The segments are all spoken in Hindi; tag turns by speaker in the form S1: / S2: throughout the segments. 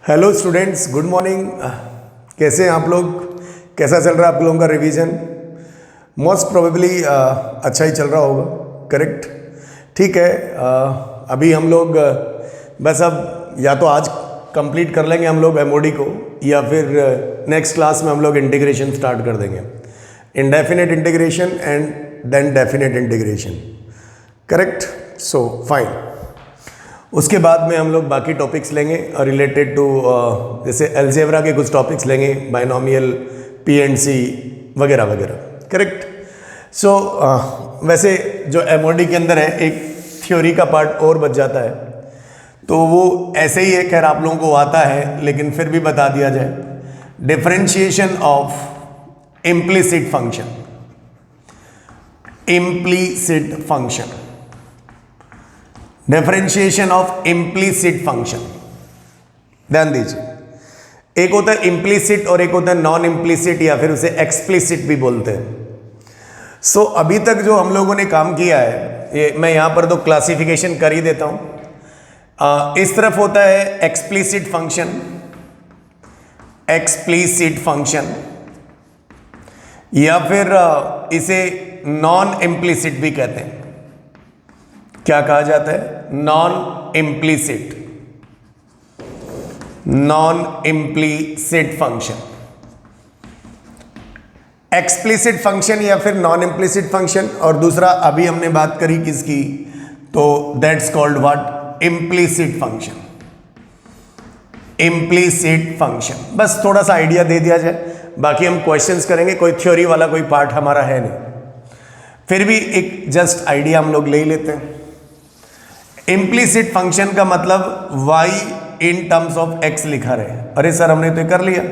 S1: Hello students, good morning. कैसे हैं आप लोग? कैसा चल रहा है आप लोगों का रिवीजन? मोस्ट प्रोबेबली अच्छा ही चल रहा होगा, करेक्ट? ठीक है। अभी हम लोग बस अब या तो आज कंप्लीट कर लेंगे हम लोग एमओडी को, या फिर नेक्स्ट क्लास में हम लोग इंटीग्रेशन स्टार्ट कर देंगे, indefinite integration and then definite integration, correct? So fine. उसके बाद में हम लोग बाकी टॉपिक्स लेंगे रिलेटेड टू जैसे अलजेब्रा के कुछ टॉपिक्स लेंगे, बाइनोमियल, पीएनसी वगैरह वगैरह, करेक्ट? सो वैसे जो एमओडी के अंदर है एक थ्योरी का पार्ट और बच जाता है, तो वो ऐसे ही है, खैर आप लोगों को आता है लेकिन फिर भी बता दिया जाए। Differentiation of implicit function, implicit function, differentiation of implicit function. ध्यान दीजिए, एक होता है इम्प्लिसिट और एक होता है नॉन इम्प्लिसिट, या फिर उसे एक्सप्लिसिट भी बोलते हैं। सो अभी तक जो हम लोगों ने काम किया है, ये मैं यहां पर तो क्लासिफिकेशन कर ही देता हूं। इस तरफ होता है एक्सप्लिसिट फंक्शन, एक्सप्लिसिट फंक्शन, या फिर इसे नॉन इम्प्लिसिट भी कहते हैं। क्या कहा जाता है? Non implicit, non implicit function, explicit function या फिर नॉन इम्प्लिसिट फंक्शन। और दूसरा अभी हमने बात करी किसकी, तो that's called what? Implicit function, implicit function. बस थोड़ा सा आइडिया दे दिया जाए, बाकी हम क्वेश्चंस करेंगे, कोई थ्योरी वाला कोई पार्ट हमारा है नहीं, फिर भी एक जस्ट आइडिया हम लोग ले ही लेते हैं। इम्प्लिसिट फंक्शन का मतलब y in terms of x लिखा रहे। अरे सर हमने तो कर लिया।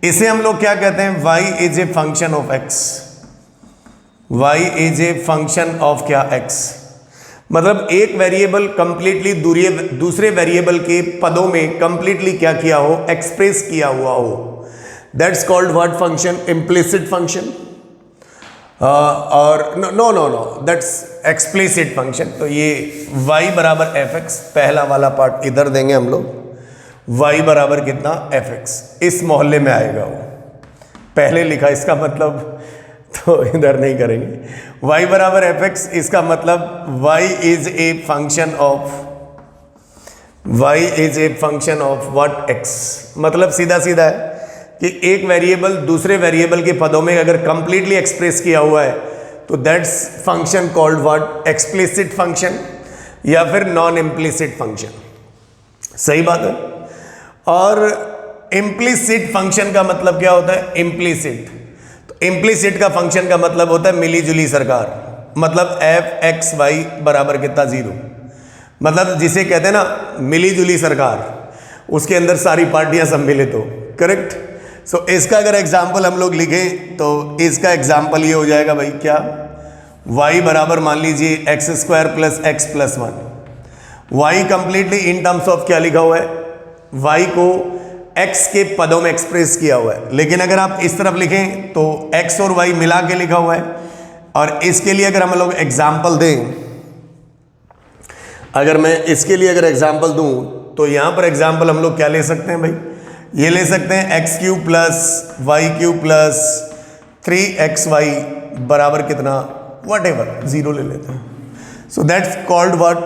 S1: इसे हम लोग क्या कहते हैं? y is a function of x, y is a function of क्या? x। मतलब एक वेरिएबल कंप्लीटली दूसरे वेरिएबल के पदों में कंप्लीटली क्या किया हो? एक्सप्रेस किया हुआ हो। That's called what function? Implicit function. और no no no that's explicit function. तो ये y बराबर एफ एक्स, पहला वाला पार्ट इधर देंगे हम लोग, y बराबर कितना? F x. इस मोहल्ले में आएगा वो, पहले लिखा, इसका मतलब तो इधर नहीं करेंगे। y बराबर एफ एक्स, इसका मतलब y is a function of what? x। मतलब सीधा सीधा है कि एक वेरिएबल दूसरे वेरिएबल के पदों में अगर कंप्लीटली एक्सप्रेस किया हुआ है तो that's function called what? Explicit function या फिर नॉन इम्प्लिसिट फंक्शन। सही बात है। और इम्प्लिसिट फंक्शन का मतलब क्या होता है? इम्प्लिसिट, तो इम्प्लिसिट का फंक्शन का मतलब होता है मिली जुली सरकार। मतलब एफ एक्स वाई बराबर कितना? 0। मतलब जिसे कहते हैं ना मिली जुली सरकार, उसके अंदर सारी पार्टियां सम्मिलित हो, करेक्ट? सो इसका अगर एग्जाम्पल हम लोग लिखें तो इसका एग्जाम्पल ये हो जाएगा भाई, क्या? y बराबर मान लीजिए x square plus x plus 1। Y completely in terms of क्या लिखा हुआ है? y को x के पदों में एक्सप्रेस किया हुआ है। लेकिन अगर आप इस तरफ लिखें तो x और y मिला के लिखा हुआ है। और इसके लिए अगर हम लोग एग्जाम्पल दें, अगर मैं इसके लिए अगर एग्जाम्पल दूं तो यहां पर एग्जाम्पल हम लोग क्या ले सकते हैं भाई? ये ले सकते हैं x cube plus y cube plus 3xy बराबर कितना? वट एवर 0 ले लेते हैं। So that's called what?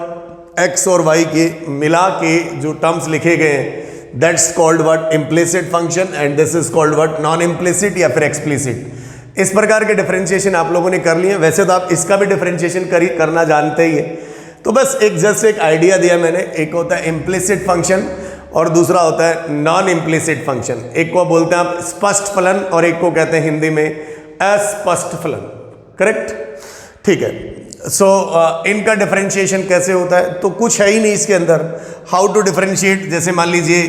S1: x और y के मिला के जो टर्म्स लिखे गए हैं, that's called what? Implicit function. And this is called what? Non implicit या फिर एक्सप्लिसिट। इस प्रकार के डिफरेंशिएशन आप लोगों ने कर लिए। वैसे तो आप इसका भी डिफरेंशिएशन करना जानते ही है, तो बस एक जस्ट एक आइडिया दिया मैंने। एक होता है इम्प्लिसिट फंक्शन और दूसरा होता है नॉन इम्प्लिसिट फंक्शन। एक को बोलते हैं आप स्पष्ट फलन और एक को कहते हैं हिंदी में अस्पष्ट फलन, करेक्ट? ठीक है। सो इनका डिफरेंशिएशन कैसे होता है? तो कुछ है ही नहीं इसके अंदर। हाउ टू डिफरेंशिएट, जैसे मान लीजिए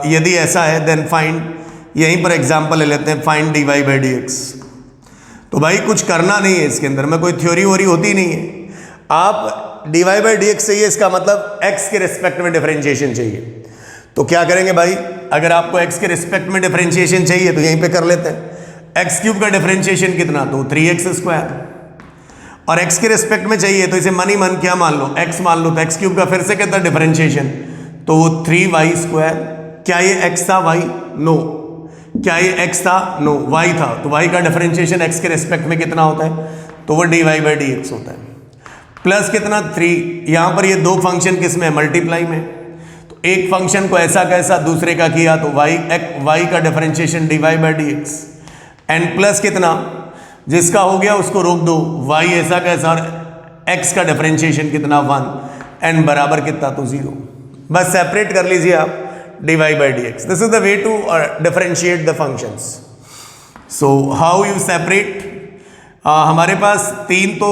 S1: यदि ऐसा है देन फाइंड, यहीं पर एग्जांपल ले लेते हैं, find dy by d x. तो भाई कुछ करना नहीं है इसके अंदर, में कोई थ्योरी वोरी होती नहीं है। आप dy बाई डी एक्स चाहिए, इसका मतलब x के रिस्पेक्ट में डिफरेंशिएशन चाहिए। तो क्या करेंगे भाई? अगर आपको x के रिस्पेक्ट में डिफरेंशिएशन चाहिए तो यहीं पे कर लेते हैं। x क्यूब का डिफरेंशिएशन कितना? तो 3x स्क्वायर। और x के रिस्पेक्ट में चाहिए तो इसे मन ही मन क्या मान लो? x मान लो, तो x क्यूब का फिर से कितना डिफरेंशिएशन? तो वो 3y स्क्वायर। क्या ये x था y? नो। क्या ये x था? नो। y था। तो y का डिफरेंशिएशन x के रिस्पेक्ट में कितना होता है? तो वो dy बाई dx होता है। प्लस कितना? 3। यहाँ पर ये दो फंक्शन किस में? मल्टीप्लाई में। तो एक फंक्शन को ऐसा कैसा दूसरे का किया तो y का differentiation dy by dx and plus कितना? जिसका हो गया उसको रोक दो, y ऐसा कैसा और x का डिफरेंशिएशन कितना? 1 एंड बराबर कितना? तो 0। बस सेपरेट कर लीजिए आप dy by dx। This is the way to differentiate the functions. So how you separate? हमारे पास 3 तो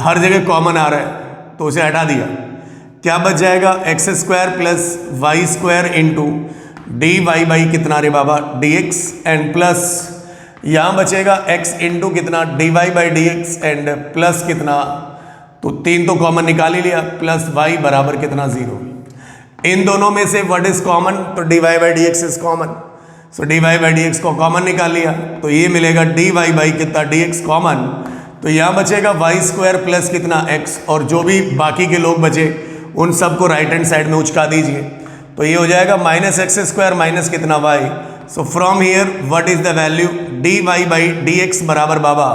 S1: हर जगह कॉमन आ रहा है तो उसे हटा दिया। क्या बच जाएगा? X square plus y square into d y by कितना रे बाबा? dx एंड प्लस यहाँ बचेगा x इंटू कितना? dy by dx and plus कितना? तो 3 तो कॉमन निकाल ही लिया, प्लस y बराबर कितना? 0। इन दोनों में से व्हाट इज कॉमन? तो dy by dx is common. So dy by dx को कॉमन निकाल लिया तो ये मिलेगा dy बाई कितना? dx common. तो यहाँ बचेगा y स्क्वायर प्लस कितना? x और जो भी बाकी के लोग बचे उन सबको राइट हैंड साइड में उचका दीजिए तो ये हो जाएगा माइनस एक्स स्क्वायर माइनस कितना? y। So from here what is the value? dy by dx बराबर बाबा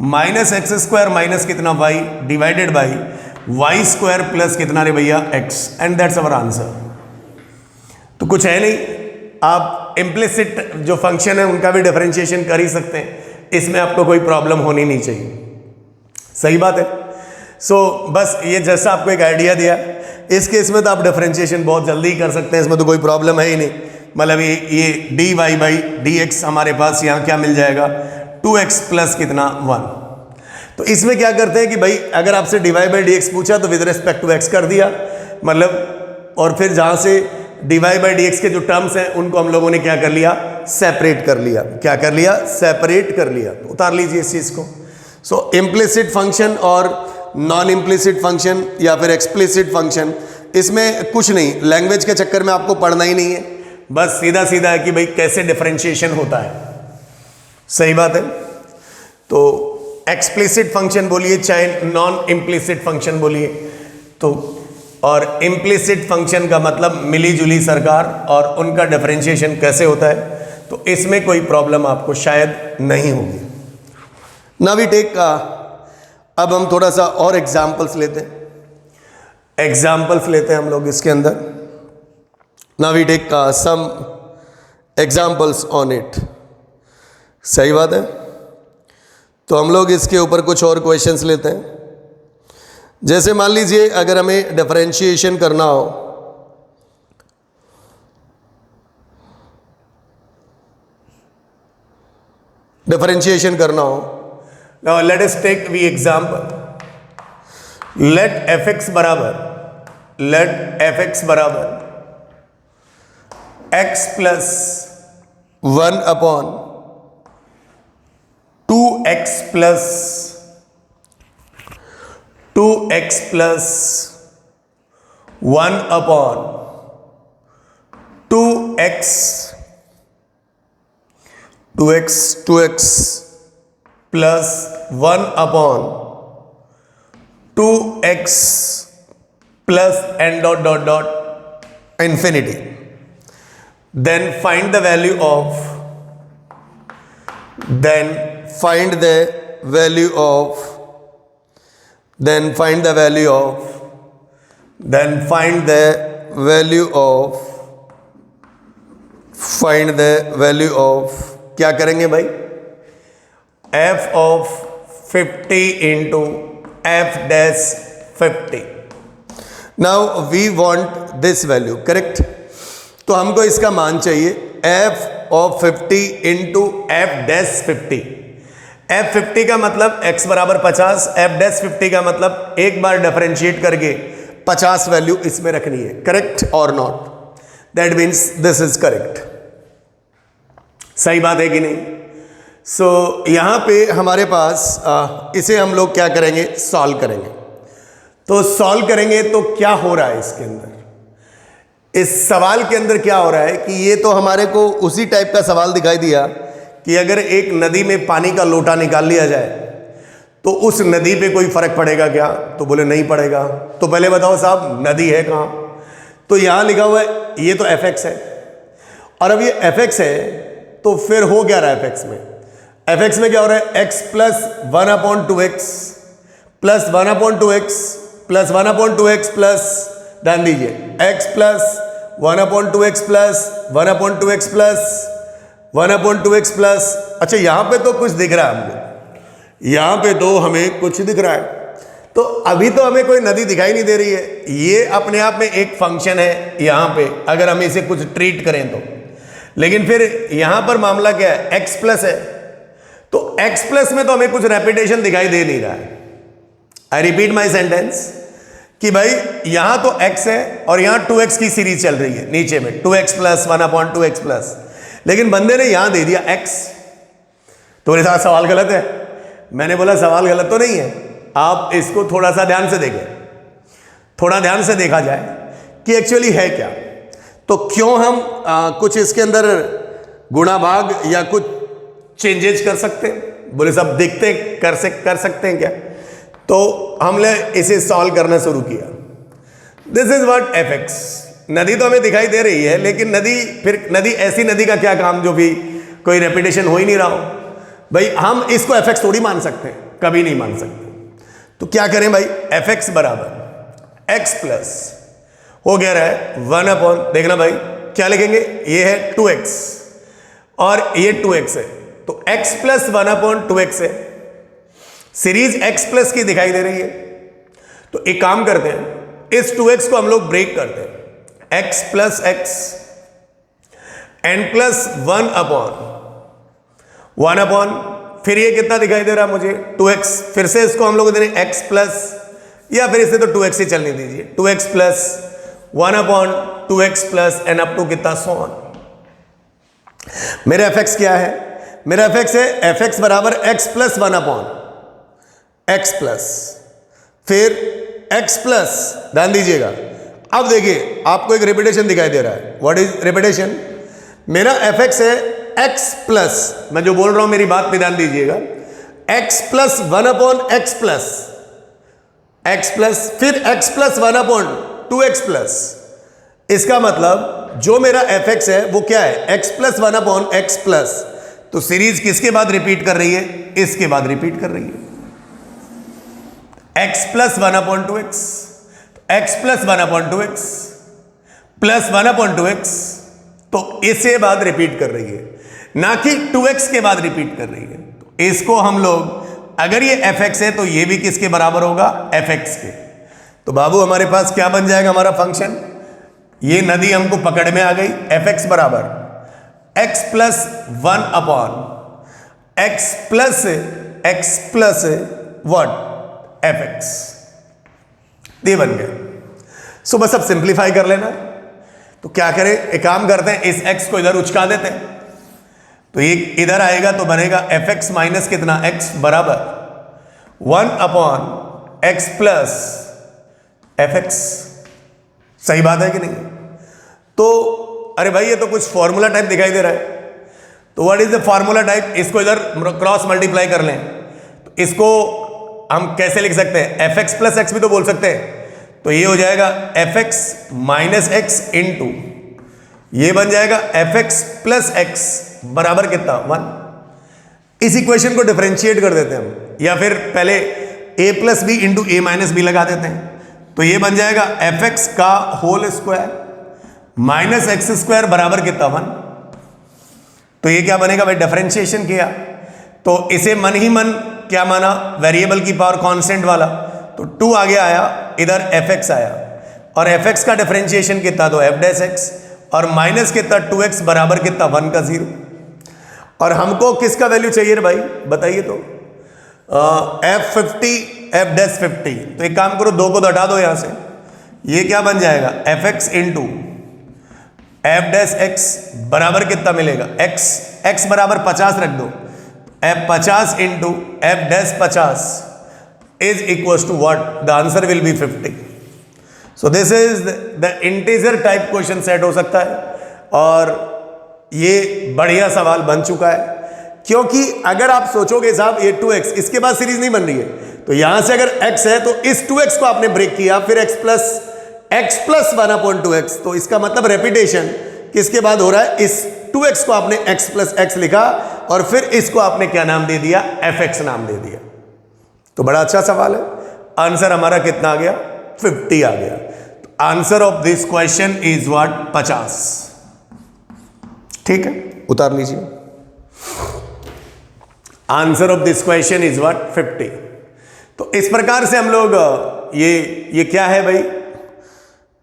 S1: माइनस एक्स स्क्वायर माइनस कितना? y divided by y square plus कितना रे भैया? x and that's our answer. तो कुछ है नहीं, आप इम्प्लिसिट जो फंक्शन है उनका भी डिफरेंशिएशन कर ही सकते हैं, इसमें आपको कोई प्रॉब्लम होनी नहीं चाहिए। सही बात है। सो बस ये जैसा आपको एक आइडिया दिया, इस केस में तो आप डिफरेंशिएशन बहुत जल्दी ही कर सकते हैं, इसमें तो कोई प्रॉब्लम है ही नहीं। मतलब ये dy बाई dx हमारे पास यहाँ क्या मिल जाएगा? 2x प्लस कितना? 1। तो इसमें क्या करते हैं कि भाई अगर आपसे dy बाई dx पूछा तो विद रिस्पेक्ट टू x कर दिया, मतलब और फिर जहाँ से dy बाई dx के जो टर्म्स हैं उनको हम लोगों ने क्या कर लिया? सेपरेट कर लिया। क्या कर लिया? सेपरेट कर लिया। तो उतार लीजिए इस चीज़ को। सो इम्प्लिसिट फंक्शन और नॉन इम्प्लिसिट फंक्शन या फिर एक्सप्लिसिट फंक्शन, इसमें कुछ नहीं, लैंग्वेज के चक्कर में आपको पढ़ना ही नहीं है, बस सीधा सीधा है कि भाई कैसे डिफरेंशिएशन होता है। सही बात है। तो एक्सप्लिसिट फंक्शन बोलिए चाहे नॉन इम्प्लिसिट फंक्शन बोलिए, तो और इम्प्लिसिट फंक्शन का मतलब मिली जुली सरकार, और उनका डिफरेंशिएशन कैसे होता है, तो इसमें कोई प्रॉब्लम आपको शायद नहीं होगी। नाउ वी टेक अब हम थोड़ा सा और एग्जाम्पल्स लेते हैं, हम लोग इसके अंदर। Now we take some examples on it. सही बात है। तो हम लोग इसके ऊपर कुछ और क्वेश्चंस लेते हैं। जैसे मान लीजिए अगर हमें डिफरेंशिएशन करना हो, now let us take the example, let fx बराबर x plus 1 upon 2x plus 1 upon 2x plus 1 upon 2x plus and dot dot dot infinity. Then find the value of क्या करेंगे भाई? f of 50 into f dash 50। Now we want this value, correct? तो हमको इसका मान चाहिए f of 50 into f dash 50। f 50 का मतलब x बराबर 50, f डैश 50 का मतलब एक बार डिफरेंशिएट करके 50 वैल्यू इसमें रखनी है, करेक्ट और not? That means this is correct. सही बात है कि नहीं? सो यहाँ पे हमारे पास इसे हम लोग क्या करेंगे? सॉल्व करेंगे। तो सॉल्व करेंगे तो क्या हो रहा है इसके अंदर? इस सवाल के अंदर क्या हो रहा है कि ये तो हमारे को उसी टाइप का सवाल दिखाई दिया कि अगर एक नदी में पानी का लोटा निकाल लिया जाए तो उस नदी पे कोई फर्क पड़ेगा क्या? तो बोले नहीं पड़ेगा। तो पहले बताओ साहब नदी है कहाँ? तो यहाँ लिखा हुआ है ये तो fx है, और अब ये एफ एक्स है, तो फिर हो क्या रहा है एफ एक्स में? एफ एक्स में क्या हो रहा है? X plus 1/2x plus 1/2x plus 1/2x plus, ध्यान दीजिए, x plus 1/2x plus 1/2x plus 1/2x plus. अच्छा, यहां पे तो कुछ दिख रहा है हमको, यहां पे तो हमें कुछ दिख रहा है। तो अभी तो हमें कोई नदी दिखाई नहीं दे रही है, ये अपने आप में एक फंक्शन है यहां पे, अगर हम इसे कुछ ट्रीट करें तो। लेकिन फिर यहां पर मामला क्या है? x प्लस है, तो x प्लस में तो हमें कुछ रेपिटेशन दिखाई दे नहीं रहा है। आई रिपीट माई सेंटेंस कि भाई यहां तो x है और यहां 2x की सीरीज चल रही है नीचे में, 2x प्लस 1/2x प्लस, लेकिन बंदे ने यहां दे दिया x। तो मेरे साथ सवाल गलत है? मैंने बोला सवाल गलत तो नहीं है, आप इसको थोड़ा सा ध्यान से देखें, थोड़ा ध्यान से देखा जाए कि एक्चुअली है क्या। तो क्यों हम कुछ इसके अंदर गुणा भाग या कुछ चेंजेस कर सकते हैं? बोले सब देखते कर सकते हैं क्या? तो हमने इसे सॉल्व करना शुरू किया। This is what F x. नदी तो हमें दिखाई दे रही है, लेकिन नदी ऐसी नदी का क्या काम जो भी कोई रेपिटेशन हो ही नहीं रहा हो। भाई हम इसको एफ एक्स थोड़ी मान सकते हैं, कभी नहीं मान सकते। तो क्या करें भाई? एफ एक्स बराबर एक्स प्लस हो गया रहा है 1/, देखना भाई क्या लिखेंगे, ये है 2x और ये 2x है, तो x प्लस 1/2x है। सीरीज x प्लस की दिखाई दे रही है, तो एक काम करते हैं, इस 2x को हम लोग ब्रेक करते हैं, x plus x n plus 1/1, फिर ये कितना दिखाई दे रहा है मुझे? 2x। फिर से इसको हम लोग दे रहे हैं x प्लस, या फिर इसे तो 2x ही चलने दीजिए, 2x plus 1/2x plus n up to कितना 100। मेरा एफ एक्स क्या है? मेरा एफ एक्स है एफ एक्स बराबर x प्लस 1/x प्लस, फिर x प्लस, ध्यान दीजिएगा। अब देखिए आपको एक रिपीटेशन दिखाई दे रहा है। What is repetition? मेरा एफ एक्स है x प्लस, मैं जो बोल रहा हूं मेरी बात पे ध्यान दीजिएगा, x plus 1/x plus x plus, फिर x प्लस 1/2x प्लस। इसका मतलब जो मेरा एफ एक्स है वो क्या है? x plus 1/x plus. तो सीरीज किसके बाद रिपीट कर रही है? इसके बाद रिपीट कर रही है, x plus 1/2x, x plus 1/2x plus 1/2x, तो इसे बाद रिपीट कर रही है, ना कि 2x के बाद रिपीट कर रही है। तो इसको हम लोग, अगर ये एफ एक्स है तो ये भी किसके बराबर होगा? एफ एक्स के। तो बाबू हमारे पास क्या बन जाएगा हमारा फंक्शन? ये नदी हमको पकड़ में आ गई, एफ एक्स बराबर x plus 1/x plus what? F x. ये बन गया। सो बस अब सिंप्लीफाई कर लेना। तो क्या करें, एक काम करते हैं, इस x को इधर उचका देते हैं, तो ये इधर आएगा तो बनेगा एफ एक्स माइनस कितना? x बराबर 1/x प्लस एफ एक्स। सही बात है कि नहीं? तो अरे भाई ये तो कुछ फॉर्मूला टाइप दिखाई दे रहा है, तो what is the formula type? इसको इधर क्रॉस मल्टीप्लाई कर लें, तो इसको हम कैसे लिख सकते हैं? एफ एक्स प्लस एक्स भी तो बोल सकते हैं। तो ये हो जाएगा f x minus x into, ये बन जाएगा एफ एक्स प्लस एक्स बराबर कितना? 1। इस इक्वेशन को डिफरेंशिएट कर देते हैं हम, या फिर पहले a plus b into a minus b लगा देते हैं, तो ये बन जाएगा एफ एक्स का whole square minus x square बराबर कितना? 1। तो ये क्या बनेगा भाई? डिफरेंशिएशन किया तो इसे मन ही मन क्या माना? वेरिएबल की पावर कांस्टेंट वाला, तो 2 आगे आया, इधर एफ एक्स आया, और एफ एक्स का डिफरेंशिएशन कितना? तो एफ डैश एक्स, और माइनस कितना? 2x बराबर कितना? 1 का 0। और हमको किसका वैल्यू चाहिए भाई? बताइए तो। F50 F dash 50। तो एक काम करो, 2 को तो हटा दो यहां से, ये क्या बन जाएगा? F x into f dash x बराबर कितना मिलेगा? x बराबर 50 रख दो, f 50 into f dash 50 is equal to what? The answer will be 50। So this is the integer type question set हो सकता है, और ये बढ़िया सवाल बन चुका है, क्योंकि अगर आप सोचोगे साहब ये 2x, इसके बाद सीरीज नहीं बन रही है, तो यहां से अगर x है तो इस 2x को आपने ब्रेक किया, फिर x प्लस 1/2x, तो इसका मतलब रेपिटेशन किसके बाद हो रहा है, इस 2x को आपने x प्लस एक्स लिखा और फिर इसको आपने क्या नाम दे दिया, fx नाम दे दिया। तो बड़ा अच्छा सवाल है। आंसर हमारा कितना आ गया, 50 आ गया। Answer of this question is what, 50। ठीक है, उतार लीजिए। Answer of this question is what, 50। तो इस प्रकार से हम लोग ये क्या है भाई,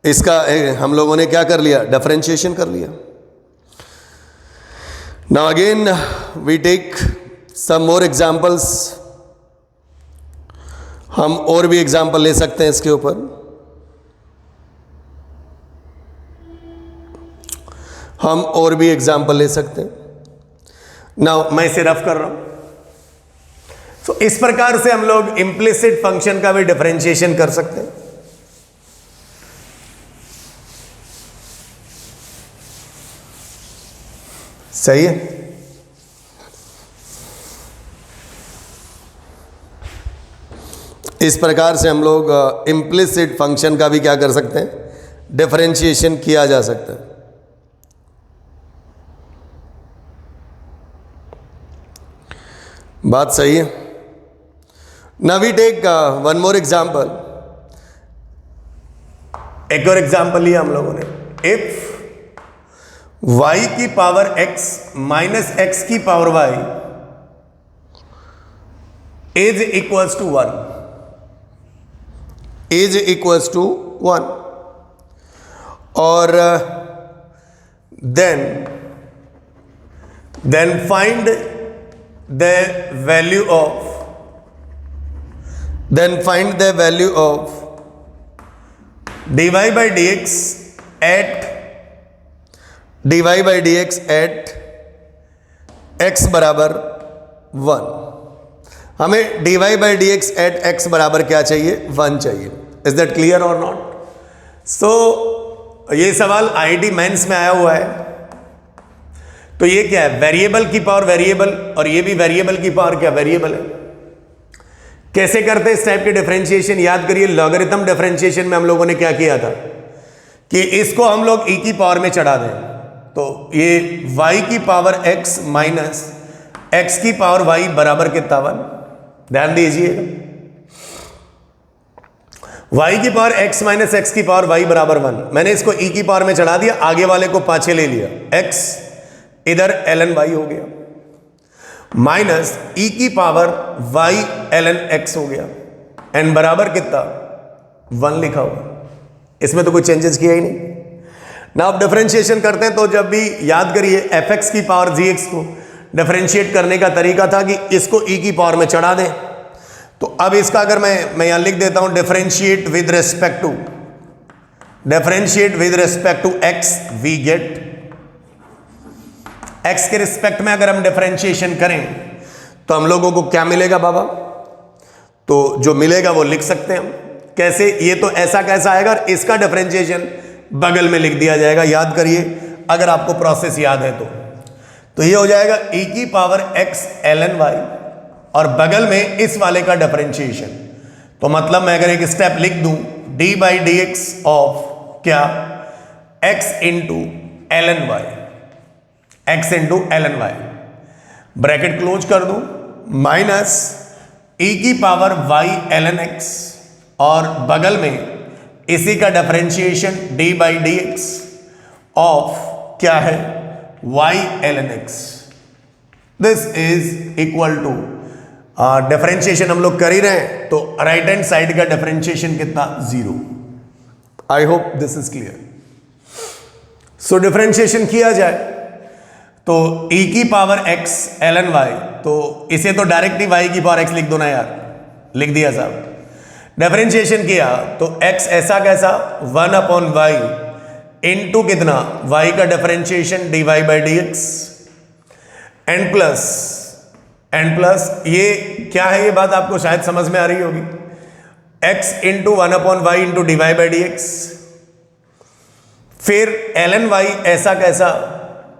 S1: इसका हम लोगों ने क्या कर लिया, डिफरेंशिएशन कर लिया। Now again we take some more examples. हम और भी एग्जांपल ले सकते हैं इसके ऊपर। हम और भी एग्जांपल ले सकते हैं। नाउ मैं इसे रफ कर रहा हूं। तो इस प्रकार से हम लोग इंप्लिसिट फंक्शन का भी डिफरेंशिएशन कर सकते हैं। सही है। इस प्रकार से हम लोग इंप्लिसिट फंक्शन का भी क्या कर सकते हैं, डिफरेंशिएशन किया जा सकता है। बात सही है। Now we take one more example. एक और एग्जांपल लिया हम लोगों ने। इफ y की पावर x माइनस x की power y is equals to 1, is equals to 1 और then find the value of, then find the value of dy by dx at x बराबर 1। हमें dy by dx at x बराबर क्या चाहिए, 1 चाहिए। इज दैट क्लियर और नॉट? सो ये सवाल आईआईटी मेंस में आया हुआ है। तो ये क्या है, वेरिएबल की पावर वेरिएबल, और ये भी वेरिएबल की पावर क्या, वेरिएबल है। कैसे करते हैं इस टाइप के डिफरेंशिएशन, याद करिए लॉगरिथम डिफरेंशिएशन में हम लोगों ने क्या किया था कि इसको हम लोग e की पावर में चढ़ा दें। तो ये y की पावर x माइनस x की पावर y बराबर कितना, 1। ध्यान दीजिएगा, y की पावर x माइनस x की पावर y बराबर 1। मैंने इसको e की पावर में चढ़ा दिया, आगे वाले को पाछे ले लिया, x इधर ln y हो गया, माइनस e की पावर y ln x हो गया, n बराबर कितना, 1 लिखा हुआ। इसमें तो कोई चेंजेस किया ही नहीं ना। आप डिफरेंशिएशन करते हैं तो जब भी याद करिए fx की पावर gx को डिफरेंशिएट करने का तरीका था कि इसको e की पावर में चढ़ा दें। तो अब इसका अगर मैं यहां लिख देता हूं differentiate with respect to x, we get x के रिस्पेक्ट में अगर हम डिफरेंशिएशन करें तो हम लोगों को क्या मिलेगा बाबा, तो जो मिलेगा वो लिख सकते हैं हम। कैसे, ये तो ऐसा कैसा आएगा, इसका डिफरेंशिएशन बगल में लिख दिया जाएगा। याद करिए अगर आपको प्रोसेस याद है तो ये हो जाएगा e की पावर x ln y और बगल में इस वाले का डिफरेंशिएशन। तो मतलब मैं अगर एक स्टेप लिख दूं d by d x of क्या, x into ln y, x into ln y, bracket close कर दूं, माइनस e की पावर y ln x और बगल में इसी का differentiation d by d x of क्या है, y ln x। This is equal to, differentiation हम लोग कर ही रहे हैं तो राइट हैंड साइड का डिफरेंशिएशन कितना, 0। I hope this is clear. So differentiation किया जाए तो e की पावर x ln y, तो इसे तो डायरेक्ट ही y की पावर x लिख दो ना यार, लिख दिया साहब। डिफरेंशिएशन किया तो x ऐसा कैसा, 1 अपॉन y इंटू कितना, y का differentiation dy by d x, n plus ये क्या है, ये बात आपको शायद समझ में आ रही होगी, x into 1 upon y into dy by d x, फिर ln y ऐसा कैसा,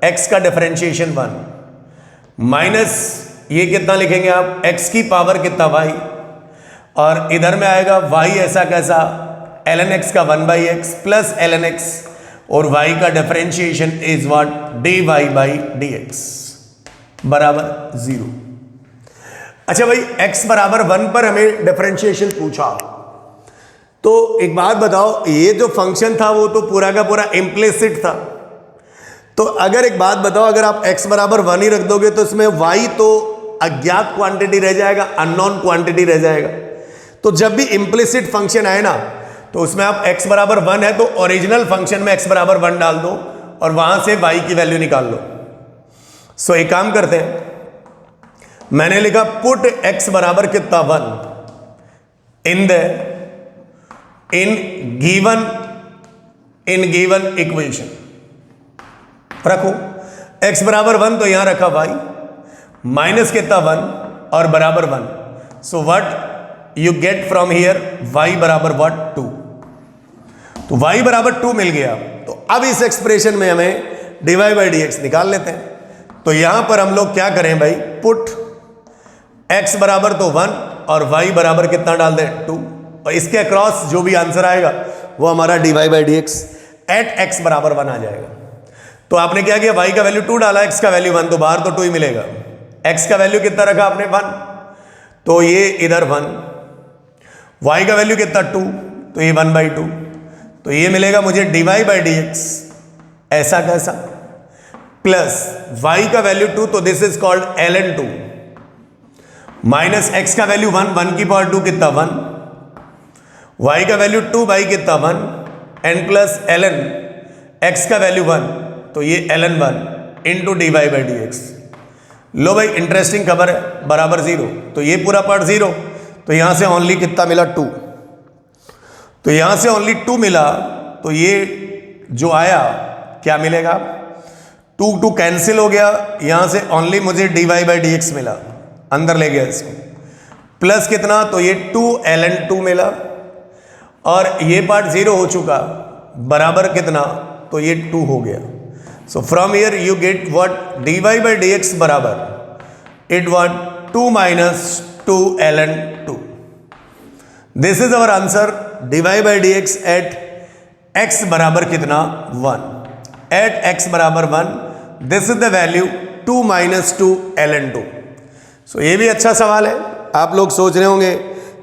S1: x का डिफरेंशिएशन 1 माइनस ये कितना लिखेंगे आप, x की पावर कितना y, और इधर में आएगा y ऐसा कैसा ln x का 1 by x plus ln x और y का differentiation is what, dy by dx बराबर 0। अच्छा भाई, x बराबर 1 पर हमें डिफरेंशिएशन पूछा, तो एक बात बताओ, ये जो फंक्शन था वो तो पूरा का पूरा इम्प्लिसिट था। तो अगर एक बात बताओ, अगर आप x बराबर 1 ही रख दोगे तो इसमें y तो अज्ञात क्वांटिटी रह जाएगा, अननोन क्वांटिटी रह जाएगा। तो जब भी इम्प्लिसिट फंक्शन आए ना, तो उसमें आप x बराबर 1 है तो ओरिजिनल फंक्शन में x बराबर 1 डाल दो और वहां से y की वैल्यू निकाल लो। सो एक काम करते हैं, मैंने लिखा पुट x बराबर कितना 1 इन गिवन इक्वेशन। रखो x बराबर 1 तो यहां रखा y, माइनस कितना 1 और बराबर 1। So what you get from here, y बराबर व्हाट 2। तो y बराबर 2 मिल गया। तो अब इस एक्सप्रेशन में हमें dy बाई dx निकाल लेते हैं। तो यहां पर हम लोग क्या करें भाई, पुट x बराबर तो 1 और y बराबर कितना डाल दें 2, और इसके अक्रॉस जो भी आंसर आएगा वो हमारा dy by dx at x बराबर 1 आ जाएगा। तो आपने क्या किया, y का वैल्यू 2 डाला, x का वैल्यू 1, तो बाहर तो 2 ही मिलेगा। x का वैल्यू कितना रखा आपने 1, तो ये इधर 1, y का वैल्यू कितना 2, तो ये 1/2, तो ये मिलेगा मुझे dy बाई dx, ऐसा कैसा, प्लस y का वैल्यू 2, तो this is called ln 2, minus x का वैल्यू 1, 1 की पावर 2 कितना 1, y का वैल्यू 2 बाई कितना 1, एन प्लस ln x का वैल्यू 1, तो ये ln 1 into dy by dx। लो भाई, इंटरेस्टिंग खबर है, बराबर 0, तो ये पूरा पार्ट 0, तो यहां से ओनली कितना मिला 2, तो यहां से ओनली 2 मिला, तो ये जो आया क्या मिलेगा, 2 कैंसिल हो गया, यहां से ओनली मुझे dy बाई dx मिला, अंदर ले गया इसको, प्लस कितना, तो ये 2 ln 2 मिला, और ये पार्ट 0 हो चुका, बराबर कितना, तो ये 2 हो गया। So from here you get what, dy by dx बराबर it what 2 minus 2 ln 2। This is our answer, dy by dx at x बराबर कितना 1, एट x बराबर 1, this is the value 2 minus 2 ln 2। So ये भी अच्छा सवाल है। आप लोग सोच रहे होंगे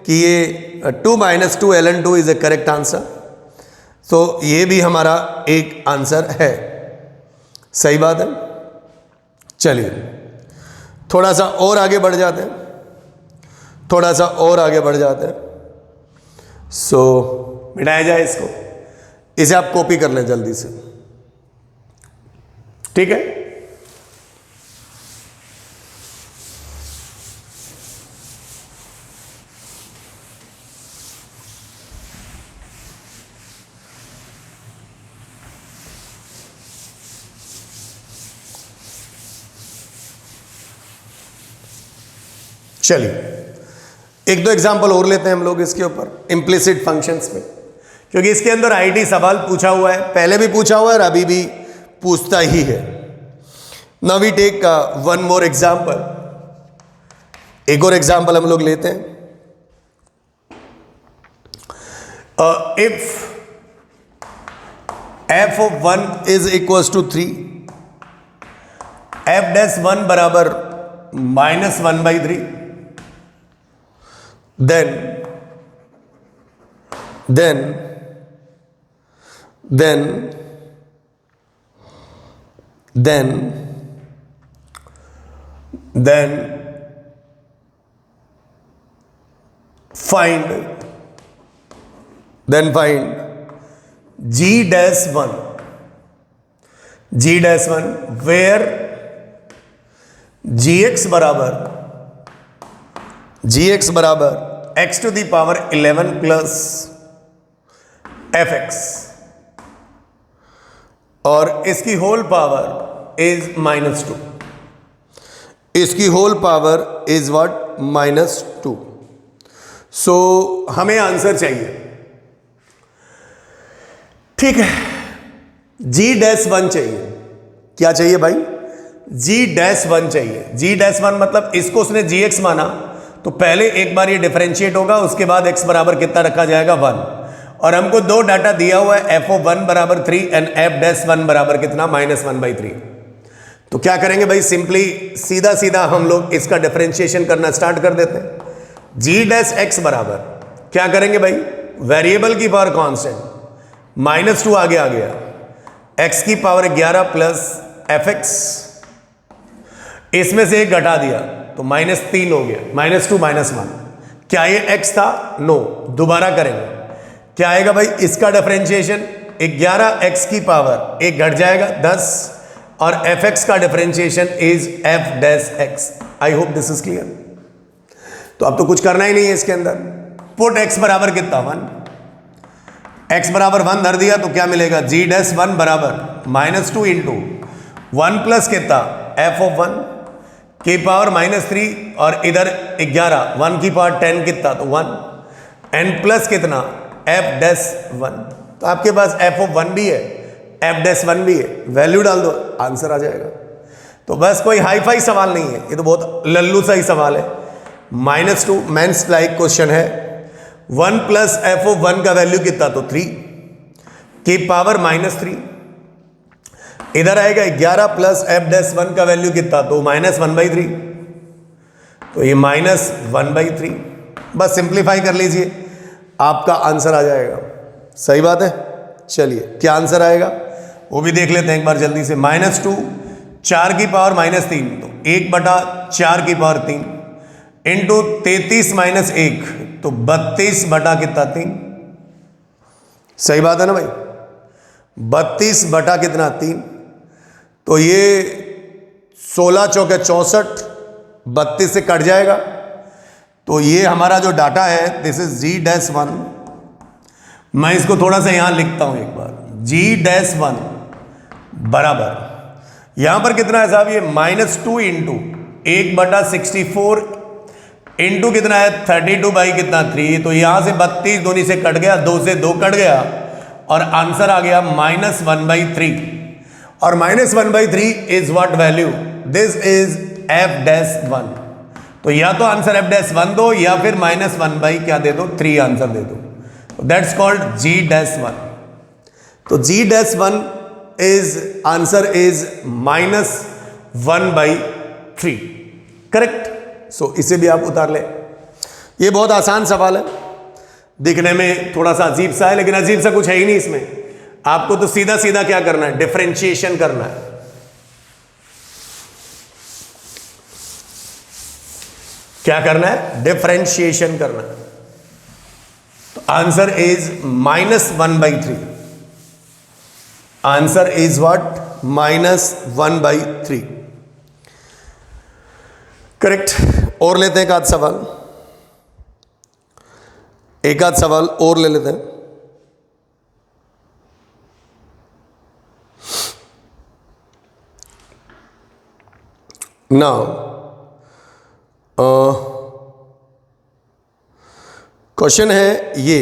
S1: कि ये 2 minus 2 ln 2 is A correct answer, तो ये भी हमारा एक आंसर है, सही बात है। चलिए थोड़ा सा और आगे बढ़ जाते हैं, थोड़ा सा और आगे बढ़ जाते हैं। सो मिटाया जाए इसको, इसे आप कॉपी कर लें जल्दी से, ठीक है। चलिए एक दो एग्जांपल और लेते हैं हम लोग इसके ऊपर, इम्प्लिसिट फंक्शंस में, क्योंकि इसके अंदर आईटी सवाल पूछा हुआ है, पहले भी पूछा हुआ है और अभी भी पूछता ही है। Now we take one more example, एक और एग्जांपल हम लोग लेते हैं। If f of 1 is equals to 3, f dash 1 बराबर minus 1/3, then find g dash 1 where gx बराबर x to the power 11 plus fx, और इसकी होल पावर इज -2, इसकी whole power is what -2। So हमें आंसर चाहिए, ठीक है। g डैश 1 चाहिए, क्या चाहिए भाई, g डैश 1 चाहिए। g डैश 1 मतलब इसको उसने gx माना, तो पहले एक बार ये डिफरेंशिएट होगा, उसके बाद x बराबर कितना रखा जाएगा 1, और हमको दो डाटा दिया हुआ है f(1) बराबर 3 एंड f'(1) बराबर कितना -1/3। तो क्या करेंगे भाई, सिंपली सीधा सीधा हम लोग इसका डिफरेंशिएशन करना स्टार्ट कर देते हैं। g' बराबर क्या करेंगे भाई, वेरिएबल की पावर कांस्टेंट -2 आगे आ गया, x की पावर 11 प्लस fx, इसमें से एक घटा दिया तो -3 हो गया, -2 -1। क्या ये x था? नो। दोबारा करेंगे, क्या आएगा भाई, इसका डिफरेंशिएशन 11x की पावर एक घट जाएगा 10 और fx का differentiation is f'(x). I hope this is clear. तो अब तो कुछ करना ही नहीं है इसके अंदर। पुट x बराबर कितना 1, x बराबर 1 धर दिया तो क्या मिलेगा, g'1 बराबर -2 इंटू 1 प्लस कितना f(1) की पावर -3 और इधर 11, 1 की पावर 10 कितना तो 1 एंड प्लस कितना f'(1). तो आपके पास f(1) भी है, f'(1) भी है, वैल्यू डाल दो आंसर आ जाएगा। तो बस कोई हाई फाई सवाल नहीं है, ये तो बहुत लल्लू सा ही सवाल है। -2 मेंस लाइक क्वेश्चन है, 1 प्लस f(1) का वैल्यू कितना तो 3 की पावर -3, इधर आएगा 11 प्लस f'(1) का वैल्यू कितना तो -1/3, तो ये -1/3। बस सिंप्लीफाई कर लीजिए, आपका आंसर आ जाएगा। सही बात है। चलिए क्या आंसर आएगा वो भी देख लेते हैं एक बार जल्दी से। -2 4 की पावर -3 तो 1/4 की पावर 3 इंटू 33 - 1 तो 32 बटा कितना 3। सही बात है ना भाई, 32 बटा कितना 3, तो ये 16 चौके 64, 32 से कट जाएगा। तो ये हमारा जो डाटा है दिस इज g'1। मैं इसको थोड़ा सा यहां लिखता हूं एक बार, g'1 बराबर यहां पर कितना है साहब, ये -2 इंटू 1/64 इंटू कितना है 32 बाई कितना 3, तो यहां से 32 दोनों से कट गया, 2 से 2 कट गया और आंसर आ गया -1/3। और -1/3 is what value, this is f'(1). तो या तो आंसर f'(1) दो या फिर -1/ क्या दे दो 3 आंसर दे दो, दैट्स कॉल्ड g'1। तो g'1 is answer is -1/3, correct. So इसे भी आप उतार ले। ये बहुत आसान सवाल है, दिखने में थोड़ा सा अजीब सा है लेकिन अजीब सा कुछ है ही नहीं इसमें। आपको तो सीधा सीधा क्या करना है, डिफरेंशिएशन करना है। क्या करना है, डिफरेंशिएशन करना है। तो answer is -1/3। Answer is what, -1/3, correct. और लेते हैं एक आध सवाल, एक आध सवाल और ले लेते हैं। नाउ क्वेश्चन है ये,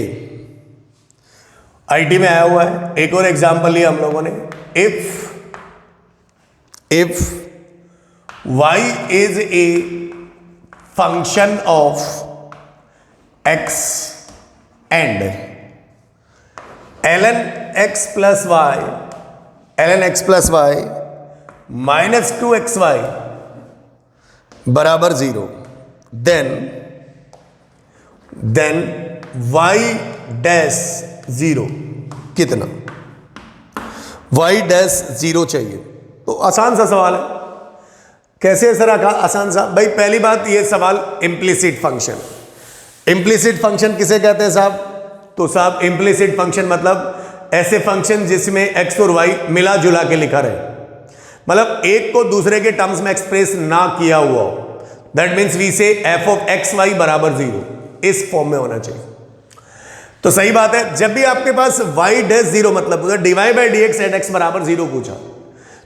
S1: आईटी में आया हुआ है। एक और एग्जांपल लिया हम लोगों ने, if y is a function of x and ln x plus y -2xy बराबर 0, देन y'0 कितना, y'0 चाहिए। तो आसान सा सवाल है। कैसे सर आसान सा, भाई पहली बात ये सवाल इम्प्लिसिट फंक्शन, इम्प्लिसिट फंक्शन किसे कहते हैं साहब, तो साहब इम्प्लिसिट फंक्शन मतलब ऐसे फंक्शन जिसमें x और y मिला जुला के लिखा रहे, मतलब एक को दूसरे के टर्म्स में एक्सप्रेस ना किया हुआ हो। दैट मीन्स वी से f(xy) बराबर 0, इस फॉर्म में होना चाहिए। तो सही बात है, जब भी आपके पास y'0 मतलब dy/dx एट x बराबर 0 पूछा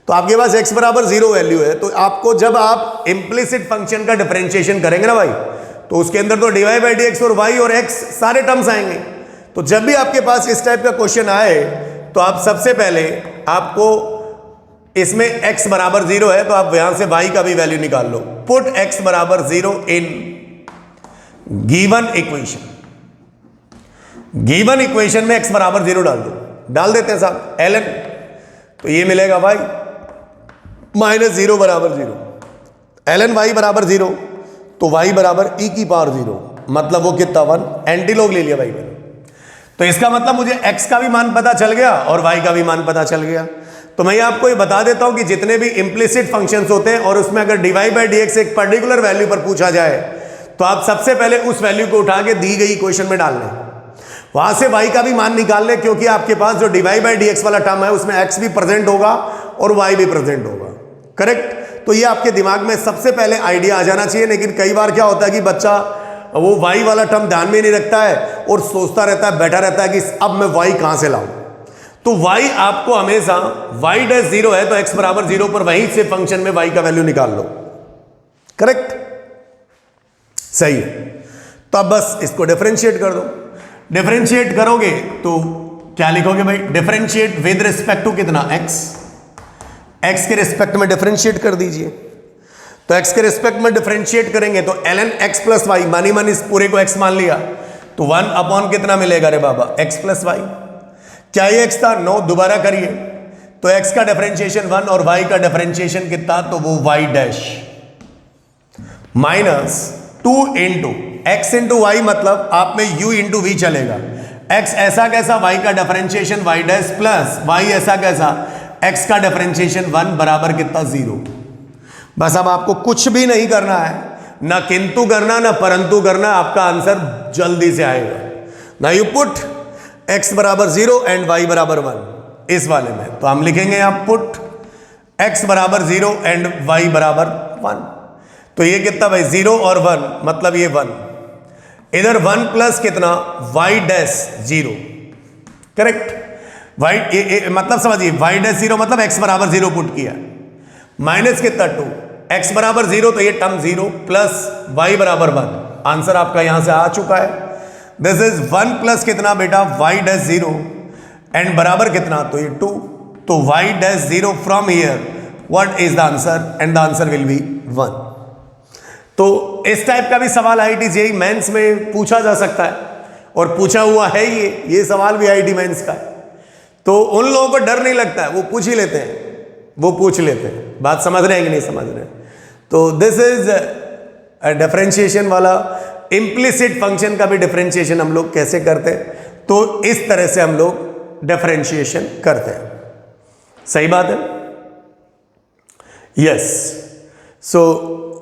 S1: तो आपके पास x बराबर 0 वैल्यू है, तो आपको जब आप इम्प्लिसिट फंक्शन का डिफरेंशिएशन करेंगे ना भाई, तो उसके अंदर तो dy/dx और y और x सारे टर्म्स आएंगे। तो जब भी आपके पास इस टाइप का क्वेश्चन आए तो आप सबसे पहले आपको इसमें x बराबर 0 है तो आप यहां से y का भी वैल्यू निकाल लो। पुट x बराबर 0 in given equation. Given equation में x बराबर 0 डाल दो, डाल देते हैं साहब ln, तो ये मिलेगा y माइनस 0 बराबर 0, ln y बराबर 0, तो y बराबर e की पावर 0, मतलब वो कितना 1, एंटीलॉग ले लिया भाई मैंने। तो इसका मतलब मुझे x का भी मान पता चल गया और y का भी मान पता चल गया। तो मैं आपको ये बता देता हूं कि जितने भी इम्प्लिसिट फंक्शंस होते हैं और उसमें अगर dy बाई dx एक पर्टिकुलर वैल्यू पर पूछा जाए तो आप सबसे पहले उस वैल्यू को उठा के दी गई इक्वेशन में डाल लें, वहां से y का भी मान निकाल लें, क्योंकि आपके पास जो dy बाई dx वाला टर्म है उसमें x भी प्रेजेंट होगा और y भी प्रेजेंट होगा। करेक्ट। तो ये आपके दिमाग में सबसे पहले आइडिया आ जाना चाहिए। लेकिन कई बार क्या होता है कि बच्चा वो y वाला टर्म ध्यान में नहीं रखता है और सोचता रहता है, बैठा रहता है कि अब मैं y कहां से लाऊं। तो y आपको हमेशा y डैश 0 है तो x बराबर 0 पर वहीं से फंक्शन में y का वैल्यू निकाल लो। करेक्ट, सही है। तो अब बस इसको डिफरेंशिएट कर दो। डिफरेंशिएट करोगे तो क्या लिखोगे भाई, डिफरेंशिएट विद रिस्पेक्ट टू कितना x के रिस्पेक्ट में डिफरेंशिएट कर दीजिए। तो x के रिस्पेक्ट में डिफरेंशिएट करेंगे तो ln x प्लस वाई, मानी मन इस पूरे को x मान लिया तो 1 अपॉन कितना मिलेगा रे बाबा, x प्लस वाई। क्या ये x था? नो। दोबारा करिए तो x का डिफरेंशिएशन 1 और y का डिफरेंशिएशन कितना, तो वो y dash minus 2 into x into y, मतलब आप में u इंटू वी चलेगा। x ऐसा कैसा, y का differentiation y dash plus y ऐसा कैसा, x का डिफरेंशिएशन 1 बराबर कितना 0। बस अब आपको कुछ भी नहीं करना है, ना किंतु करना ना परंतु करना, आपका आंसर जल्दी से आएगा। ना यू पुट x बराबर 0 एंड y बराबर 1 इस वाले में, तो हम लिखेंगे आप पुट x बराबर 0 एंड y बराबर 1। तो ये कितना भाई 0 और 1, मतलब ये 1, इधर 1 प्लस कितना y डैश 0। करेक्ट। y मतलब समझिए y डैश 0 मतलब x बराबर 0 पुट किया, माइनस कितना 2, x बराबर 0 तो ये टर्म 0 प्लस y बराबर 1। आंसर आपका यहां से आ चुका है। दिस इज 1 प्लस कितना बेटा y डैश 0 एंड बराबर कितना, तो ये 2, तो y dash 0 from here what is the answer, and the answer will B 1। तो इस टाइप का भी सवाल आईआईटी जेईई मेंस में पूछा जा सकता है और पूछा हुआ है ये सवाल भी आईआईटी मेंस का है। तो उन लोगों को डर नहीं लगता है, वो पूछ ही लेते हैं, वो पूछ लेते हैं। बात समझ रहे हैं कि नहीं समझ रहे हैं? तो दिस इज डिफरेंशिएशन वाला, इम्प्लिसिट फंक्शन का भी डिफरेंशिएशन हम लोग कैसे करते हैं, तो इस तरह से हम लोग डिफरेंशिएशन करते हैं। सही बात है, यस। सो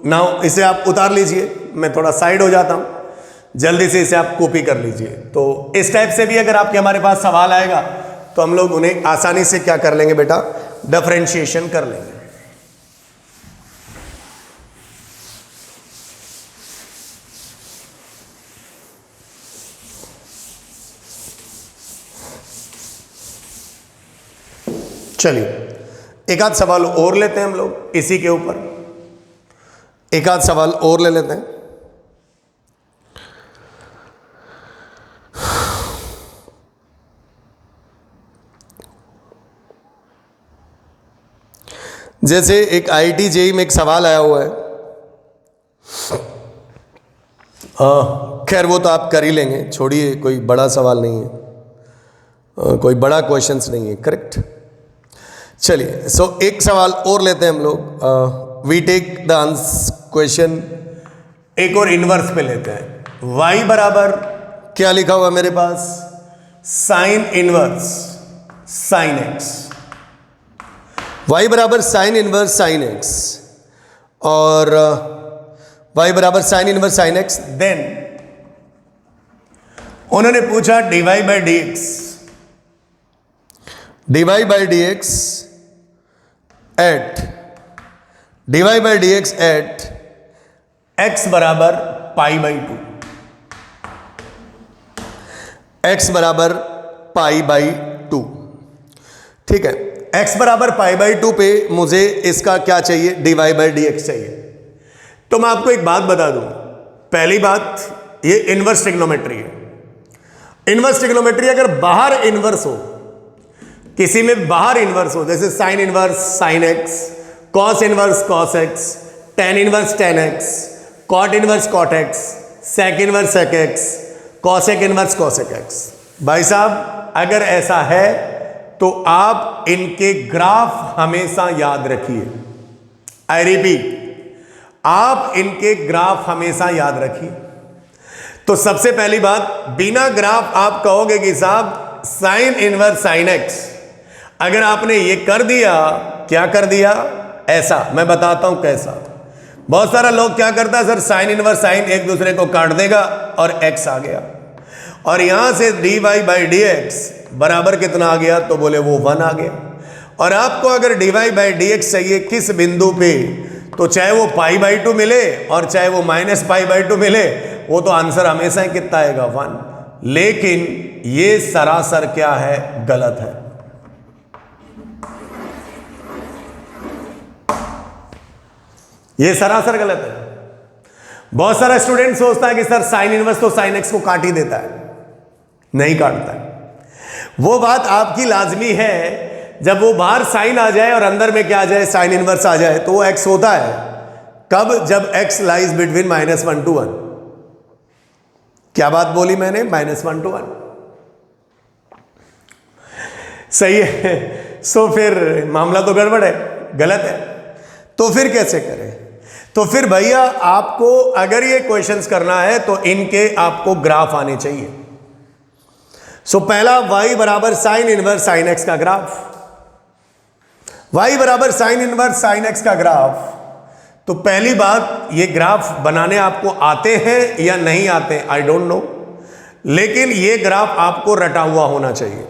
S1: नाउ इसे आप उतार लीजिए, मैं थोड़ा साइड हो जाता हूं, जल्दी से इसे आप कॉपी कर लीजिए। तो इस टाइप से भी अगर आपके हमारे पास सवाल आएगा तो हम लोग उन्हें आसानी से क्या कर लेंगे बेटा, डिफरेंशिएशन कर लेंगे। चलिए एक आध सवाल और लेते हैं हम लोग इसी के ऊपर, एक आध सवाल और ले लेते हैं। जैसे एक आईआईटी जेईई में एक सवाल आया हुआ है, खैर वो तो आप कर ही लेंगे, छोड़िए, कोई बड़ा सवाल नहीं है, कोई बड़ा क्वेश्चंस नहीं है। करेक्ट। चलिए सो एक सवाल और लेते हैं हम लोग। वी टेक द क्वेश्चन एक और इनवर्स पे लेते हैं। y बराबर क्या लिखा हुआ मेरे पास, sine inverse sine x, y बराबर साइन इनवर्स साइन x और y बराबर sine inverse sine x। Then उन्होंने पूछा dy by dx, dy by dx at dy by dx at x बराबर पाई बाई 2, x बराबर पाई बाई 2। ठीक है, x बराबर पाई बाई 2 पे मुझे इसका क्या चाहिए, dy बाई dx चाहिए। तो मैं आपको एक बात बता दूं, पहली बात ये इनवर्स ट्रिग्नोमेट्री है। इनवर्स ट्रिग्नोमेट्री अगर बाहर इनवर्स हो, किसी में बाहर इनवर्स हो, जैसे sine inverse sine x, cos inverse cos x, tan inverse tan x, cot inverse cot x, sec inverse sec x, cosec inverse cosec x, भाई साहब अगर ऐसा है तो आप इनके ग्राफ हमेशा याद रखिए। आई रिपीट, आप इनके ग्राफ हमेशा याद रखिए। तो सबसे पहली बात, बिना ग्राफ आप कहोगे कि साहब साइन इनवर्स साइन एक्स, अगर आपने ये कर दिया, क्या कर दिया, ऐसा, मैं बताता हूं कैसा। बहुत सारा लोग क्या करता है सर, साइन इनवर्स साइन एक दूसरे को काट देगा और एक्स आ गया, और यहां से dy बाई डी एक्स बराबर कितना आ गया, तो बोले वो 1 आ गया। और आपको अगर dy बाई डी एक्स चाहिए किस बिंदु पे, तो चाहे वो π/2 मिले और चाहे वो -π/2 मिले, वो तो आंसर हमेशा ही कितना आएगा, 1। लेकिन ये सरासर क्या है, गलत है। ये सरासर गलत है। बहुत सारा स्टूडेंट सोचता है कि सर साइन इनवर्स तो साइन एक्स को काट ही देता है, नहीं काटता है। वो बात आपकी लाजमी है, जब वो बाहर साइन आ जाए और अंदर में क्या आ जाए, साइन इनवर्स आ जाए, तो वो एक्स होता है कब, जब एक्स लाइज बिटवीन -1 to 1। क्या बात बोली मैंने, -1 to 1, सही है। सो फिर मामला तो गड़बड़ है, गलत है। तो फिर कैसे करें, तो फिर भैया आपको अगर ये क्वेश्चंस करना है तो इनके आपको ग्राफ आने चाहिए। सो पहला y बराबर साइन इनवर्स साइन एक्स का ग्राफ, y बराबर साइन इनवर्स साइन एक्स का ग्राफ। तो पहली बात, ये ग्राफ बनाने आपको आते हैं या नहीं आते, आई डोंट नो, लेकिन ये ग्राफ आपको रटा हुआ होना चाहिए।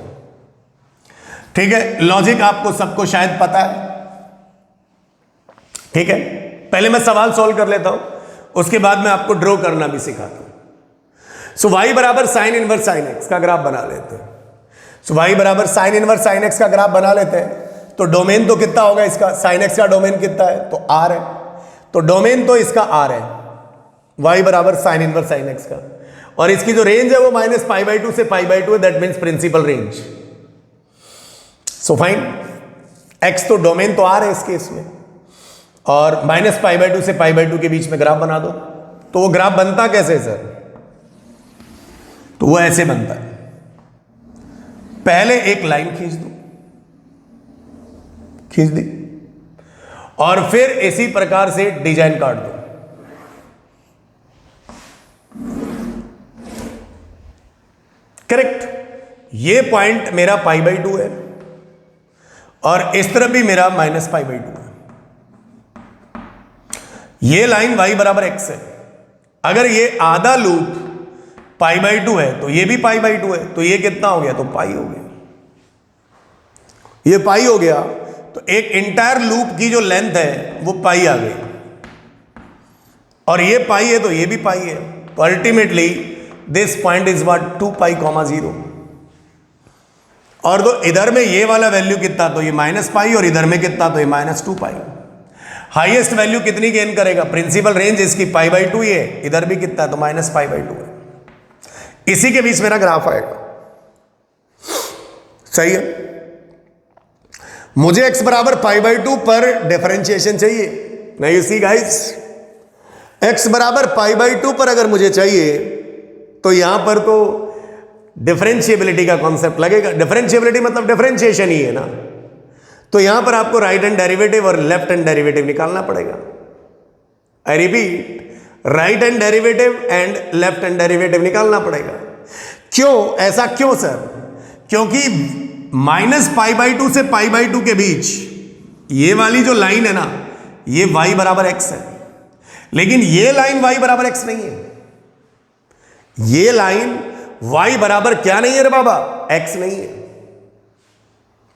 S1: ठीक है, लॉजिक आपको सबको शायद पता है। ठीक है, पहले मैं सवाल सॉल्व कर लेता हूं, उसके बाद मैं आपको ड्रॉ करना भी सिखाता हूं। सो y बराबर साइन इनवर्स साइन एक्स का ग्राफ बना लेते हैं। सो y बराबर साइन इनवर्स साइन एक्स का ग्राफ बना लेते हैं। तो डोमेन तो कितना होगा इसका, साइन एक्स का डोमेन कितना है, तो r है, तो डोमेन तो इसका r है, y बराबर साइन इनवर्स साइन एक्स का, और इसकी जो रेंज है वो -π/2 से π/2 है, that means principal range. So fine, x तो डोमेन तो r है इस केस में, और -π/2 से π/2 के बीच में ग्राफ बना दो। तो वो ग्राफ बनता कैसे सर, तो वो ऐसे बनता है, पहले एक लाइन खींच दो, खींच दी, और फिर इसी प्रकार से डिजाइन काट दो। करेक्ट, ये पॉइंट मेरा π/2 है और इस तरफ भी मेरा -π/2 है। ये लाइन y बराबर x है। अगर ये आधा लूप π/2 है तो ये भी π/2 है, तो ये कितना हो गया, तो पाई हो गया, ये पाई हो गया। तो एक इंटायर लूप की जो लेंथ है वो पाई आ गई, और ये पाई है तो ये भी पाई है। तो ultimately this point is what, 2π, 0। और तो इधर में ये वाला वैल्यू कितना, तो ये -π, और इधर में कितना, तो ये -2π। हाईएस्ट वैल्यू कितनी गेन करेगा, प्रिंसिपल रेंज इसकी π/2 ही है, इधर भी कितना है, तो -π/2 है। इसी के बीच मेरा ग्राफ आएगा, सही है। मुझे x बराबर π/2 पर डिफरेंशिएशन चाहिए। नहीं, यू सी गाइस, x बराबर π/2 पर अगर मुझे चाहिए तो यहां पर तो डिफरेंशिएबिलिटी का कॉन्सेप्ट लगेगा। डिफरेंशिएबिलिटी मतलब डिफरेंशिएशन ही है ना, तो यहां पर आपको राइट हैंड डेरिवेटिव और लेफ्ट हैंड डेरिवेटिव निकालना पड़ेगा। I repeat, right hand derivative and left hand derivative निकालना पड़ेगा। क्यों, ऐसा क्यों सर, क्योंकि -π/2 से π/2 के बीच ये वाली जो लाइन है ना, ये y बराबर x है, लेकिन ये लाइन y बराबर x नहीं है। ये लाइन y बराबर क्या नहीं है रे बाबा, x नहीं है।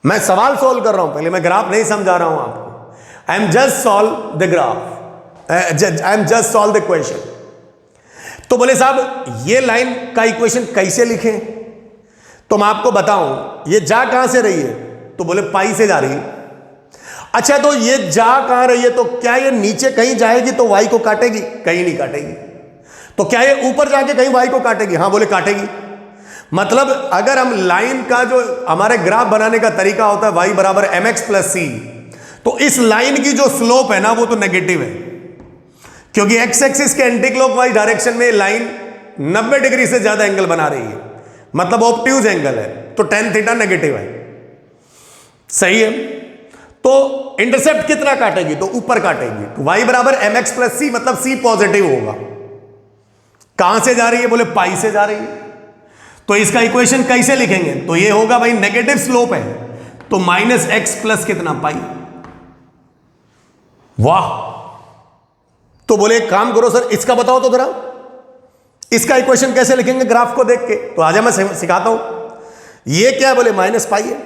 S1: मैं सवाल सोल्व कर रहा हूं, पहले मैं ग्राफ नहीं समझा रहा हूं आपको। I am just solve the graph, I am just solve the question. तो बोले साहब ये लाइन का इक्वेशन कैसे लिखें, तो मैं आपको बताऊं ये जा कहां से रही है, तो बोले पाई से जा रही है। अच्छा, तो ये जा कहां रही है, तो क्या ये नीचे कहीं जाएगी तो y को काटेगी, कहीं नहीं काटेगी। तो क्या ये ऊपर जाके कहीं y को काटेगी, हां बोले काटेगी। मतलब अगर हम लाइन का जो हमारे ग्राफ बनाने का तरीका होता है y बराबर mx प्लस c, तो इस लाइन की जो स्लोप है ना वो तो नेगेटिव है, क्योंकि x एक्सिस के एंटी क्लॉकवाइज डायरेक्शन में लाइन 90 डिग्री से ज्यादा एंगल बना रही है। मतलब ऑब्ट्यूज एंगल है, तो टेन थीटा नेगेटिव है, सही है। तो इंटरसेप्ट कितना काटेगी, तो ऊपर काटेगी, तो y बराबर एम एक्स प्लस सी, मतलब c पॉजिटिव होगा। कहां से जा रही है, बोले पाई से जा रही है। तो इसका इक्वेशन कैसे लिखेंगे, तो ये होगा भाई नेगेटिव स्लोप है, तो माइनस एक्स प्लस कितना पाई। वाह, तो बोले एक काम करो सर, इसका बताओ तो जरा, इसका इक्वेशन कैसे लिखेंगे ग्राफ को देख के। तो आजा मैं सिखाता हूं। ये क्या है, बोले माइनस पाई है।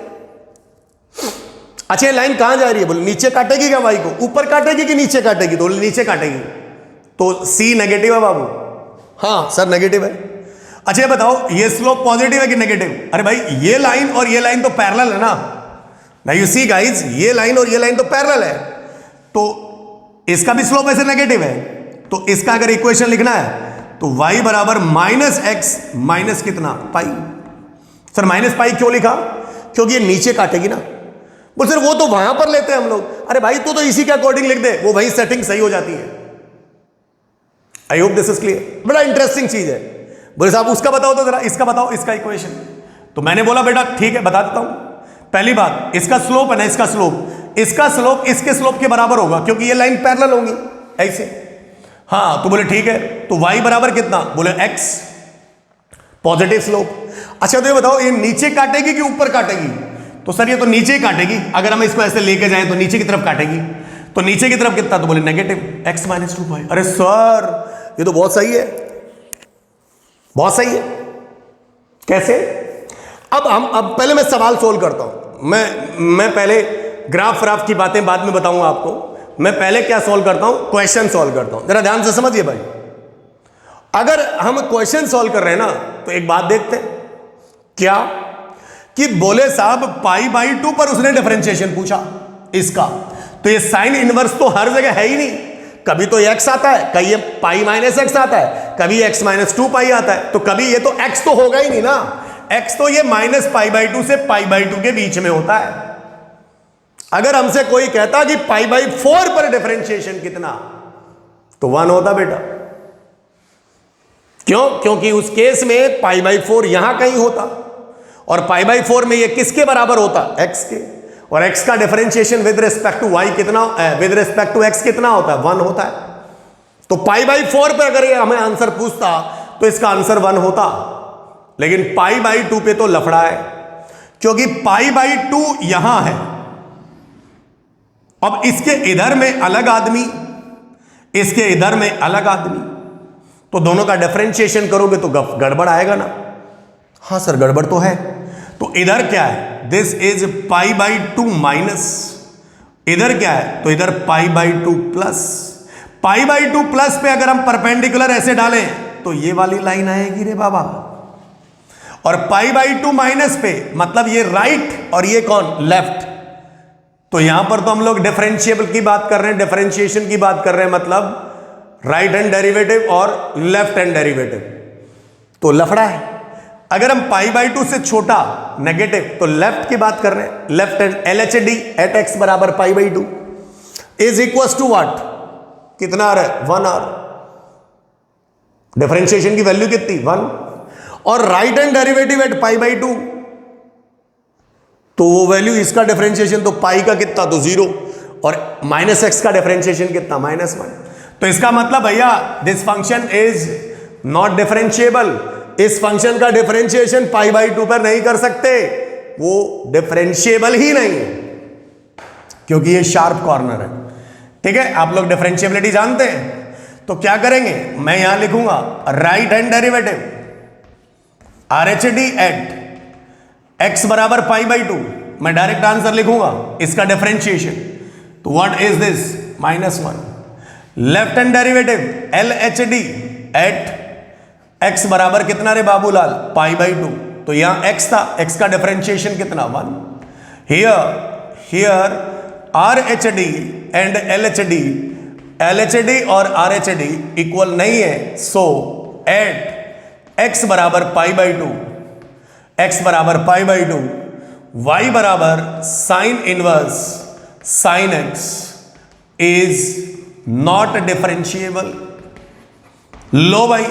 S1: अच्छा, ये लाइन कहां जा रही है, बोले नीचे काटेगी क्या वाई को, ऊपर काटेगी कि नीचे काटेगी, तो बोले नीचे काटेगी, तो सी नेगेटिव है बाबू। हाँ सर नेगेटिव है। अच्छा ये बताओ, ये स्लोप पॉजिटिव है कि नेगेटिव। अरे भाई ये लाइन और ये लाइन तो पैरेलल है ना, यू सी गाइज, ये लाइन और ये लाइन तो पैरेलल है, तो इसका भी स्लोप ऐसे नेगेटिव है। तो इसका अगर इक्वेशन लिखना है तो y बराबर माइनस एक्स माइनस कितना पाई। सर माइनस पाई क्यों लिखा, क्योंकि ये नीचे काटेगी ना। बोल सर वो तो वहां पर लेते हैं हम लोग। अरे भाई तो इसी के अकॉर्डिंग लिख दे, वो वही सेटिंग सही हो जाती है। I hope this is clear. बड़ा इंटरेस्टिंग चीज है। बोले साहब उसका बताओ तो जरा, इसका बताओ, इसका इक्वेशन। तो मैंने बोला बेटा ठीक है बता देता हूं। पहली बात, इसका स्लोप है ना, इसका स्लोप इसके स्लोप के बराबर होगा, क्योंकि ये लाइन पैरेलल होंगी ऐसे। हाँ तो बोले ठीक है, तो y बराबर कितना, बोले x, पॉजिटिव स्लोप। अच्छा तो ये बताओ, ये नीचे काटेगी कि ऊपर काटेगी। तो सर ये तो नीचे ही काटेगी, अगर हम इसको ऐसे लेके जाएं तो नीचे की तरफ काटेगी। तो नीचे की तरफ कितना, तो बोले नेगेटिव x माइनस 2 पाई। अरे सर ये तो बहुत सही है, बहुत सही है। कैसे, अब पहले मैं सवाल सोल्व करता हूं। मैं पहले ग्राफ की बातें बाद में बताऊंगा आपको। मैं पहले क्या सॉल्व करता हूं, क्वेश्चन सॉल्व करता हूं। जरा ध्यान से समझिए भाई, अगर हम क्वेश्चन सॉल्व कर रहे हैं ना, तो एक बात देखते हैं क्या, कि बोले साहब पाई बाई 2 पर उसने डिफरेंशिएशन पूछा इसका, तो ये साइन इनवर्स तो हर जगह है ही नहीं। कभी तो x आता है, कभी ये पाई माइनस एक्स आता है, कभी x माइनस 2 पाई आता है, तो कभी ये तो x तो होगा ही नहीं ना। x तो ये माइनस पाई बाई 2 से पाई बाई 2 के बीच में होता है। अगर हमसे कोई कहता कि पाई बाई 4 पर डिफरेंशिएशन कितना, तो 1 होता बेटा। क्यों, क्योंकि उस केस में पाई बाई 4 यहां कहीं होता, और पाई बाई 4 में ये किसके बराबर होता, x के, और x का differentiation with respect to y कितना, विद रिस्पेक्ट टू x कितना होता है, 1 होता है। तो पाई बाई 4 पे अगर ये हमें आंसर पूछता तो इसका आंसर 1 होता, लेकिन पाई बाई 2 पे तो लफड़ा है, क्योंकि पाई बाई 2 यहां है। अब इसके इधर में अलग आदमी, इसके इधर में अलग आदमी, तो दोनों का डिफरेंशिएशन करोगे तो गड़बड़ आएगा ना। हाँ सर गड़बड़ तो है। तो इधर क्या है, this is pi by 2 minus, इधर क्या है, तो इधर पाई by 2 plus. Pi by 2 plus पे अगर हम परपेंडिकुलर ऐसे डालें तो ये वाली लाइन आएगी रे बाबा, और पाई बाई 2 माइनस पे मतलब ये राइट और ये कौन, लेफ्ट। तो यहां पर तो हम लोग डिफरेंशिएबल की बात कर रहे हैं, डिफरेंशिएशन की बात कर रहे हैं, मतलब राइट हैंड डेरिवेटिव और लेफ्ट हैंड डेरिवेटिव, तो लफड़ा है। अगर हम पाई बाई 2 से छोटा नेगेटिव, तो लेफ्ट की बात कर रहे हैं, left hand LHD at x बराबर pi by 2 is equal to what, कितना आ रहा है, 1 आर। डिफरेंशिएशन की वैल्यू कितनी, 1, और right hand derivative at pi by 2, तो वो वैल्यू, इसका डिफरेंशिएशन तो पाई का कितना, तो 0, और माइनस एक्स का डिफरेंशिएशन कितना, -1। तो इसका मतलब भैया this function is not differentiable. इस फंक्शन का डिफरेंशिएशन पाई बाई 2 पर नहीं कर सकते, वो डिफरेंशिएबल ही नहीं है, क्योंकि ये शार्प कॉर्नर है। ठीक है, आप लोग डिफरेंशिएबिलिटी जानते हैं, तो क्या करेंगे, मैं यहां लिखूंगा right hand derivative RHD at x बराबर पाई बाई 2, मैं डायरेक्ट आंसर लिखूंगा इसका डिफरेंशिएशन, तो what is this, -1। Left hand derivative LHD at x बराबर कितना रे बाबूलाल, पाई बाई 2, तो यहां x था, x का डिफरेंशिएशन कितना, 1। हियर RHD एंड LHD और RHD इक्वल नहीं है, सो एट x बराबर पाई बाई 2, x बराबर पाई बाई 2, y बराबर sine inverse sine x is not differentiable. लो भाई,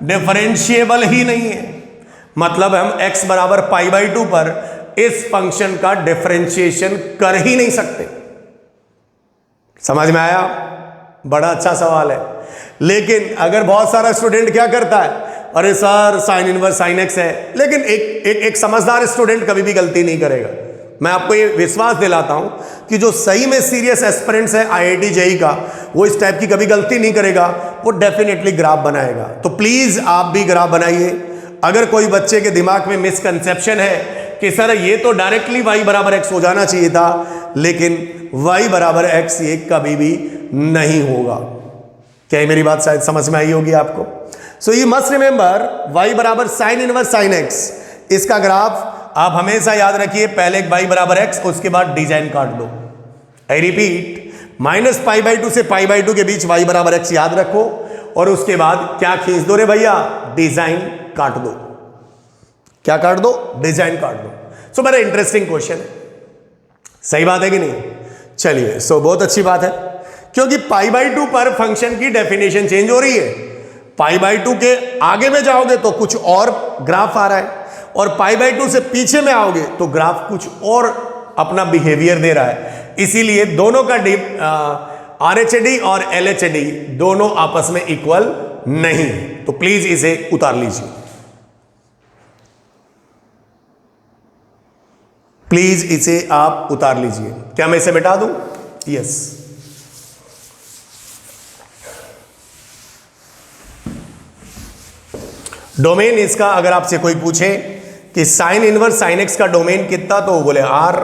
S1: डिफरेंशिएबल ही नहीं है, मतलब हम x बराबर π/2 पर इस फंक्शन का डिफरेंशिएशन कर ही नहीं सकते। समझ में आया? बड़ा अच्छा सवाल है। लेकिन अगर बहुत सारा स्टूडेंट क्या करता है, अरे sir sign inverse sine x है, लेकिन एक समझदार स्टूडेंट कभी भी गलती नहीं करेगा। मैं आपको ये विश्वास दिलाता हूं कि जो सही में सीरियस एस्पिरेंट्स है IIT JEE का, वो इस टाइप की कभी गलती नहीं करेगा, वो डेफिनेटली ग्राफ बनाएगा। तो प्लीज आप भी ग्राफ बनाइए। अगर कोई बच्चे के दिमाग में मिसकंसेप्शन है कि सर ये तो डायरेक्टली y बराबर x हो जाना चाहिए था, लेकिन y बराबर x ये कभी भी नहीं होगा। क्या मेरी बात शायद समझ में आई होगी आपको? So you must remember y बराबर साइन इनवर्स साइन x, इसका ग्राफ आप हमेशा याद रखिए, पहले y बराबर x, उसके बाद डिजाइन काट दो। आई रिपीट, -π/2 से π/2 के बीच y बराबर x याद रखो, और उसके बाद क्या खींच दो रे भैया, डिजाइन काट दो। क्या काट दो? डिजाइन काट दो। सो बड़ा इंटरेस्टिंग क्वेश्चन है, सही बात है कि नहीं? चलिए, सो बहुत अच्छी बात है, क्योंकि π/2 पर फंक्शन की डेफिनेशन चेंज हो रही है। π/2 के आगे में जाओगे तो कुछ और ग्राफ आ रहा है, और π/2 से पीछे में आओगे तो ग्राफ कुछ और अपना बिहेवियर दे रहा है। इसीलिए दोनों का RHD और LHD दोनों आपस में इक्वल नहीं है। तो प्लीज इसे उतार लीजिए, प्लीज इसे आप उतार लीजिए। क्या मैं इसे मिटा दूं? यस। डोमेन इसका अगर आपसे कोई पूछे कि साइन इनवर्स साइन एक्स का डोमेन कितना, तो बोले R।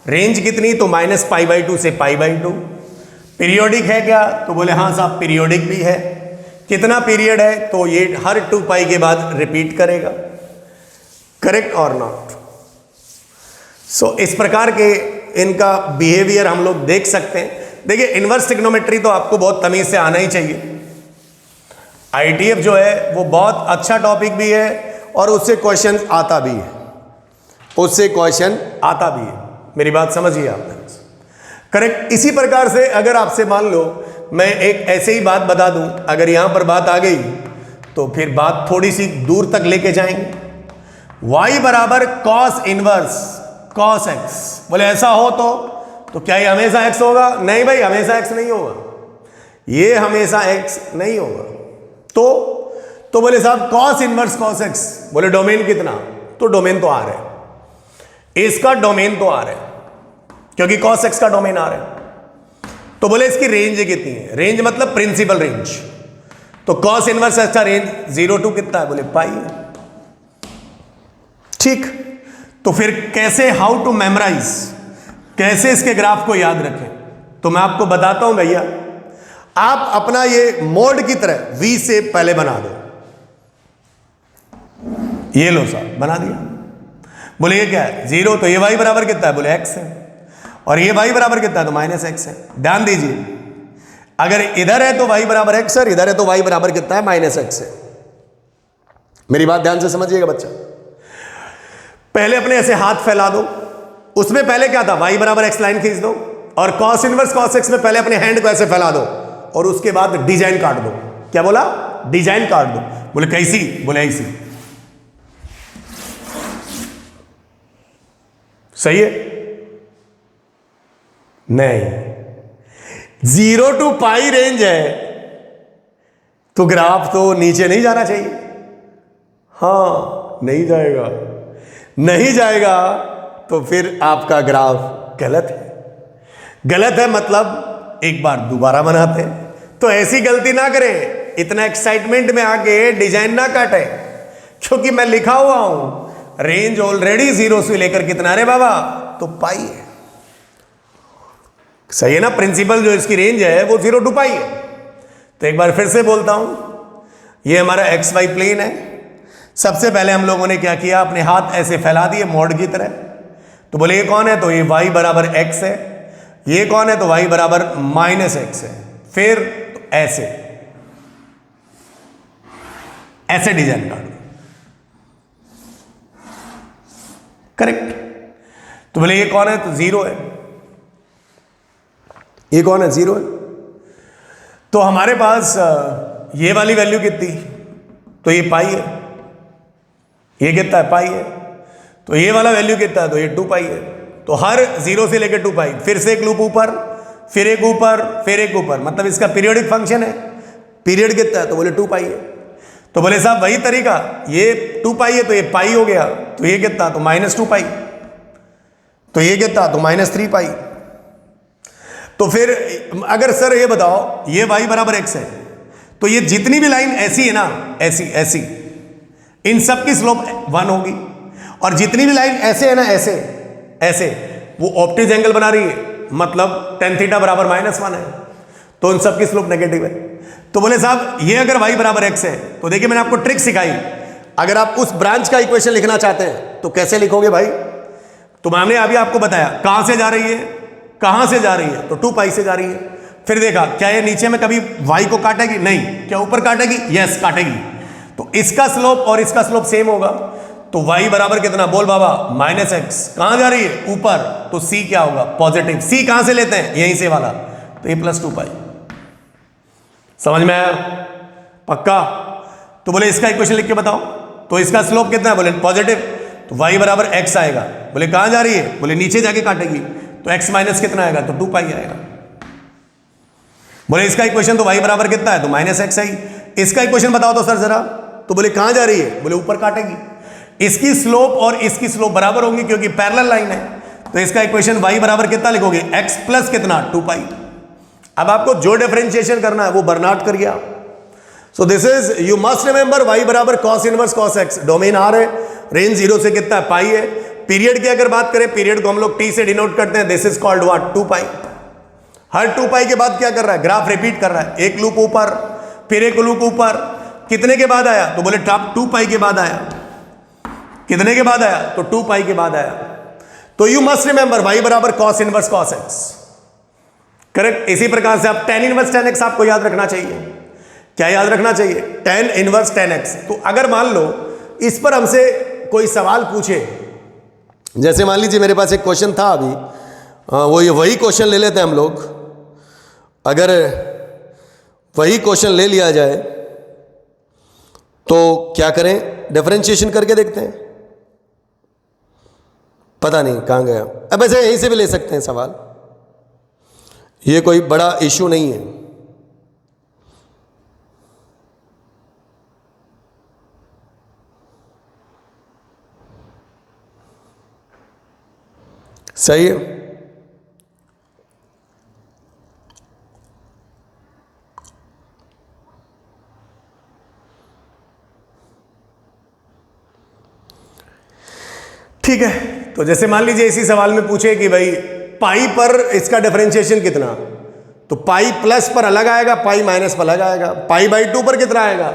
S1: रेंज कितनी? तो -π/2 से π/2। पीरियोडिक है क्या? तो बोले हाँ साहब पीरियोडिक भी है। कितना पीरियड है? तो ये हर 2π के बाद रिपीट करेगा। करेक्ट और नॉट? सो इस प्रकार के इनका बिहेवियर हम लोग देख सकते हैं। देखिए, इनवर्स ट्रिग्नोमेट्री तो आपको बहुत तमीज से आना ही चाहिए। ITF जो है वो बहुत अच्छा टॉपिक भी है, और उससे क्वेश्चन आता भी है, उससे क्वेश्चन आता भी है। मेरी बात समझिए आपने? करेक्ट। इसी प्रकार से अगर आपसे मान लो मैं एक ऐसे ही बात बता दूं, अगर यहां पर बात आ गई तो फिर बात थोड़ी सी दूर तक लेके जाएंगे। y बराबर कॉस इनवर्स कॉस एक्स, बोले ऐसा हो तो क्या ये हमेशा x होगा? नहीं भाई, हमेशा x नहीं होगा, ये हमेशा x नहीं होगा। तो बोले साहब कॉस इनवर्स कॉस एक्स, बोले डोमेन कितना? तो डोमेन तो R है, इसका डोमेन तो R है, क्योंकि कॉस एक्स का डोमेन R है। तो बोले इसकी रेंज कितनी है? रेंज मतलब प्रिंसिपल रेंज। तो कॉस इनवर्स एक्स का रेंज 0 to कितना है? बोले पाई है। ठीक, तो फिर कैसे, हाउ टू मेमोराइज, कैसे इसके ग्राफ को याद रखें? तो मैं आपको बताता हूं भैया। आप अपना ये मोड की तरह V से पहले बना दो। ये लो साहब, बना दिया। बोले ये क्या है? 0, तो ये y बराबर कितना है? बोले x है, और ये y बराबर कितना है? तो -x है। ध्यान दीजिए, अगर इधर है तो y बराबर x है, इधर है तो y बराबर कितना है? -x है। मेरी बात ध्यान से समझिएगा बच्चा। पहले अपने ऐसे हाथ फैला दो, उसमें पहले क्या था? y बराबर x लाइन खींच दो, और कॉस इनवर्स कॉस एक्स में पहले अपने हैंड को ऐसे फैला दो, और उसके बाद डिजाइन काट दो। क्या बोला? डिजाइन काट दो। बोले कैसी? बोले ऐसी। सही है? नहीं, 0 to π रेंज है, तो ग्राफ तो नीचे नहीं जाना चाहिए। हाँ, नहीं जाएगा, नहीं जाएगा, तो फिर आपका ग्राफ गलत है। गलत है मतलब एक बार दोबारा बनाते हैं। तो ऐसी गलती ना करें, इतना एक्साइटमेंट में आके डिजाइन ना काटे, क्योंकि मैं लिखा हुआ हूं रेंज ऑलरेडी 0 से लेकर कितना रे बाबा? तो पाई है। सही है ना? प्रिंसिपल जो इसकी रेंज है वो 0 to π है। तो एक बार फिर से बोलता हूं, ये हमारा XY प्लेन है। सबसे पहले हम लोगों ने क्या किया? अपने हाथ ऐसे फैला दिए मोड की तरह। तो बोले ये कौन है? तो ये y बराबर x है। ये कौन है? तो y बराबर -x है। फिर ऐसे ऐसे डिजाइन काट दो। करेक्ट। तो बोले ये कौन है? तो 0 है। ये कौन है? 0 है। तो हमारे पास ये वाली वैल्यू कितनी? तो ये पाई है। ये कितना है, पाई है। तो ये वाला वैल्यू कितना है, तो ये 2 पाई है। तो हर 0 से लेकर 2 पाई, फिर से एक लूप ऊपर, फिर एक ऊपर, फिर एक ऊपर, मतलब इसका पीरियोडिक फंक्शन है। पीरियड कितना है, तो बोले 2 पाई है। तो बोले साहब वही तरीका, ये 2 पाई है तो ये पाई हो गया, तो ये कितना, तो -2 पाई, तो ये कितना, तो -3 पाई। तो फिर अगर सर ये बताओ ये y बराबर x है, तो ये जितनी भी लाइन ऐसी है ना, ऐसी ऐसी, इन सब की स्लोप 1 होगी, और जितनी भी लाइन ऐसे है ना, ऐसे ऐसे, वो ऑप्टिज एंगल बना रही है, मतलब tan थीटा बराबर -1 है, तो उन सब की स्लोप नेगेटिव है। तो बोले साहब ये अगर y बराबर x है, तो देखिए मैंने आपको ट्रिक सिखाई, अगर आप उस ब्रांच का इक्वेशन लिखना चाहते हैं तो कैसे लिखोगे भाई, तो मैंने अभी आपको बताया कहां से जा रही है, कहां से जा रही है, तो 2 पाई से जा रही है। फिर देखा क्या ये नीचे में कभी y को काटेगी, नहीं। क्या ऊपर काटेगी, यस काटेगी। तो इसका स्लोप और इसका स्लोप सेम होगा, तो y बराबर कितना, बोल बाबा, -x। कहां जा रही है, ऊपर, तो c क्या होगा, पॉजिटिव। c कहां से लेते हैं, यहीं से वाला, तो ये +2 पाई। समझ में आया, पक्का। तो बोले इसका इक्वेशन लिख के बताओ, तो इसका स्लोप कितना है, बोले पॉजिटिव, तो y बराबर x आएगा। बोले कहां जा रही है, बोले नीचे जाके काटेगी, तो x माइनस कितना आएगा, तो 2 पाई आएगा। बोले इसका इक्वेशन तो y बराबर कितना है, तो -x है। इसका इक्वेशन बताओ तो सर जरा, तो बोले कहां जा रही है, बोले ऊपर काटेगी। इसकी स्लोप और इसकी स्लोप बराबर होंगी क्योंकि पैरेलल लाइन है, तो इसका इक्वेशन y बराबर कितना लिखोगे, x प्लस कितना, 2 पाई। अब आपको जो डिफरेंशिएशन करना है वो बर्नआउट कर गया। सो this is, you must remember y बराबर cos inverse cos x, domain r है, रेंज 0 से कितना है, पाई है। पीरियड की अगर बात करें, पीरियड को हम लोग t से डिनोट करते हैं, दिस इज कॉल्ड व्हाट, 2 पाई। हर 2 पाई के बाद क्या कर रहा है, ग्राफ रिपीट कर रहा है, एक लूप ऊपर, फिर एक लूप ऊपर, कितने के बाद आया, तो बोले टॉप 2 पाई के बाद आया। कितने के बाद आया, तो 2 पाई के बाद आया। तो यू मस्ट रिमेंबर y बराबर cos inverse cos x, correct. इसी प्रकार से आप tan इनवर्स tan x आपको याद रखना चाहिए। क्या याद रखना चाहिए, tan इनवर्स tan x। तो अगर मान लो इस पर हमसे कोई सवाल पूछे, जैसे मान लीजिए मेरे पास एक क्वेश्चन था अभी, वो ये वही क्वेश्चन ले लेते हैं हम लोग। अगर वही क्वेश्चन ले लिया जाए तो क्या करें, डिफरेंशिएशन करके देखते हैं। पता नहीं कहाँ गया, अब ऐसे यहीं से भी ले सकते हैं सवाल, ये कोई बड़ा इशू नहीं है। सही है। ठीक है, तो जैसे मान लीजिए इसी सवाल में पूछे कि भाई पाई पर इसका डिफरेंशिएशन कितना, तो पाई प्लस पर अलग आएगा, पाई माइनस पर अलग आएगा। पाई बाई 2 पर कितना आएगा,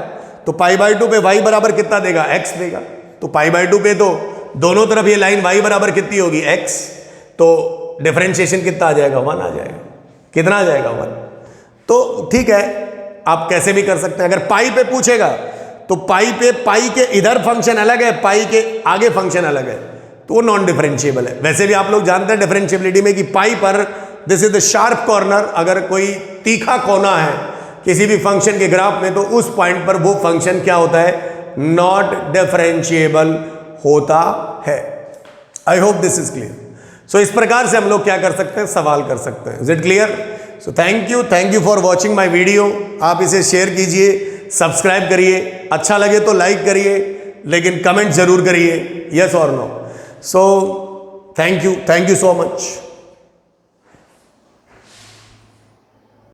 S1: तो पाई बाई 2 पे y बराबर कितना देगा, x देगा। तो पाई बाई 2 पे तो दोनों तरफ ये लाइन y बराबर कितनी होगी, x, तो डिफरेंशिएशन कितना आ जाएगा, 1 आ जाएगा। कितना आ जाएगा, 1। तो ठीक है, आप कैसे भी कर सकते हैं। अगर पाई पे पूछेगा तो पाई पे, पाई के इधर फंक्शन अलग है, पाई के आगे फंक्शन अलग है, तो वो नॉन डिफरेंशिएबल है। वैसे भी आप लोग जानते हैं डिफरेंशिएबिलिटी में कि पाई पर this is the sharp corner, अगर कोई तीखा कोना है किसी भी फंक्शन के ग्राफ में, तो उस पॉइंट पर वो फंक्शन क्या होता है, नॉट डिफरेंशिएबल होता है। I hope this is clear. So इस प्रकार से हम लोग क्या कर सकते हैं, सवाल कर सकते हैं। Is it clear? So thank you for watching my video. आप इसे शेयर कीजिए, सब्सक्राइब करिए, अच्छा लगे तो लाइक करिए, लेकिन कमेंट जरूर करिए, यस और no. So thank you so much.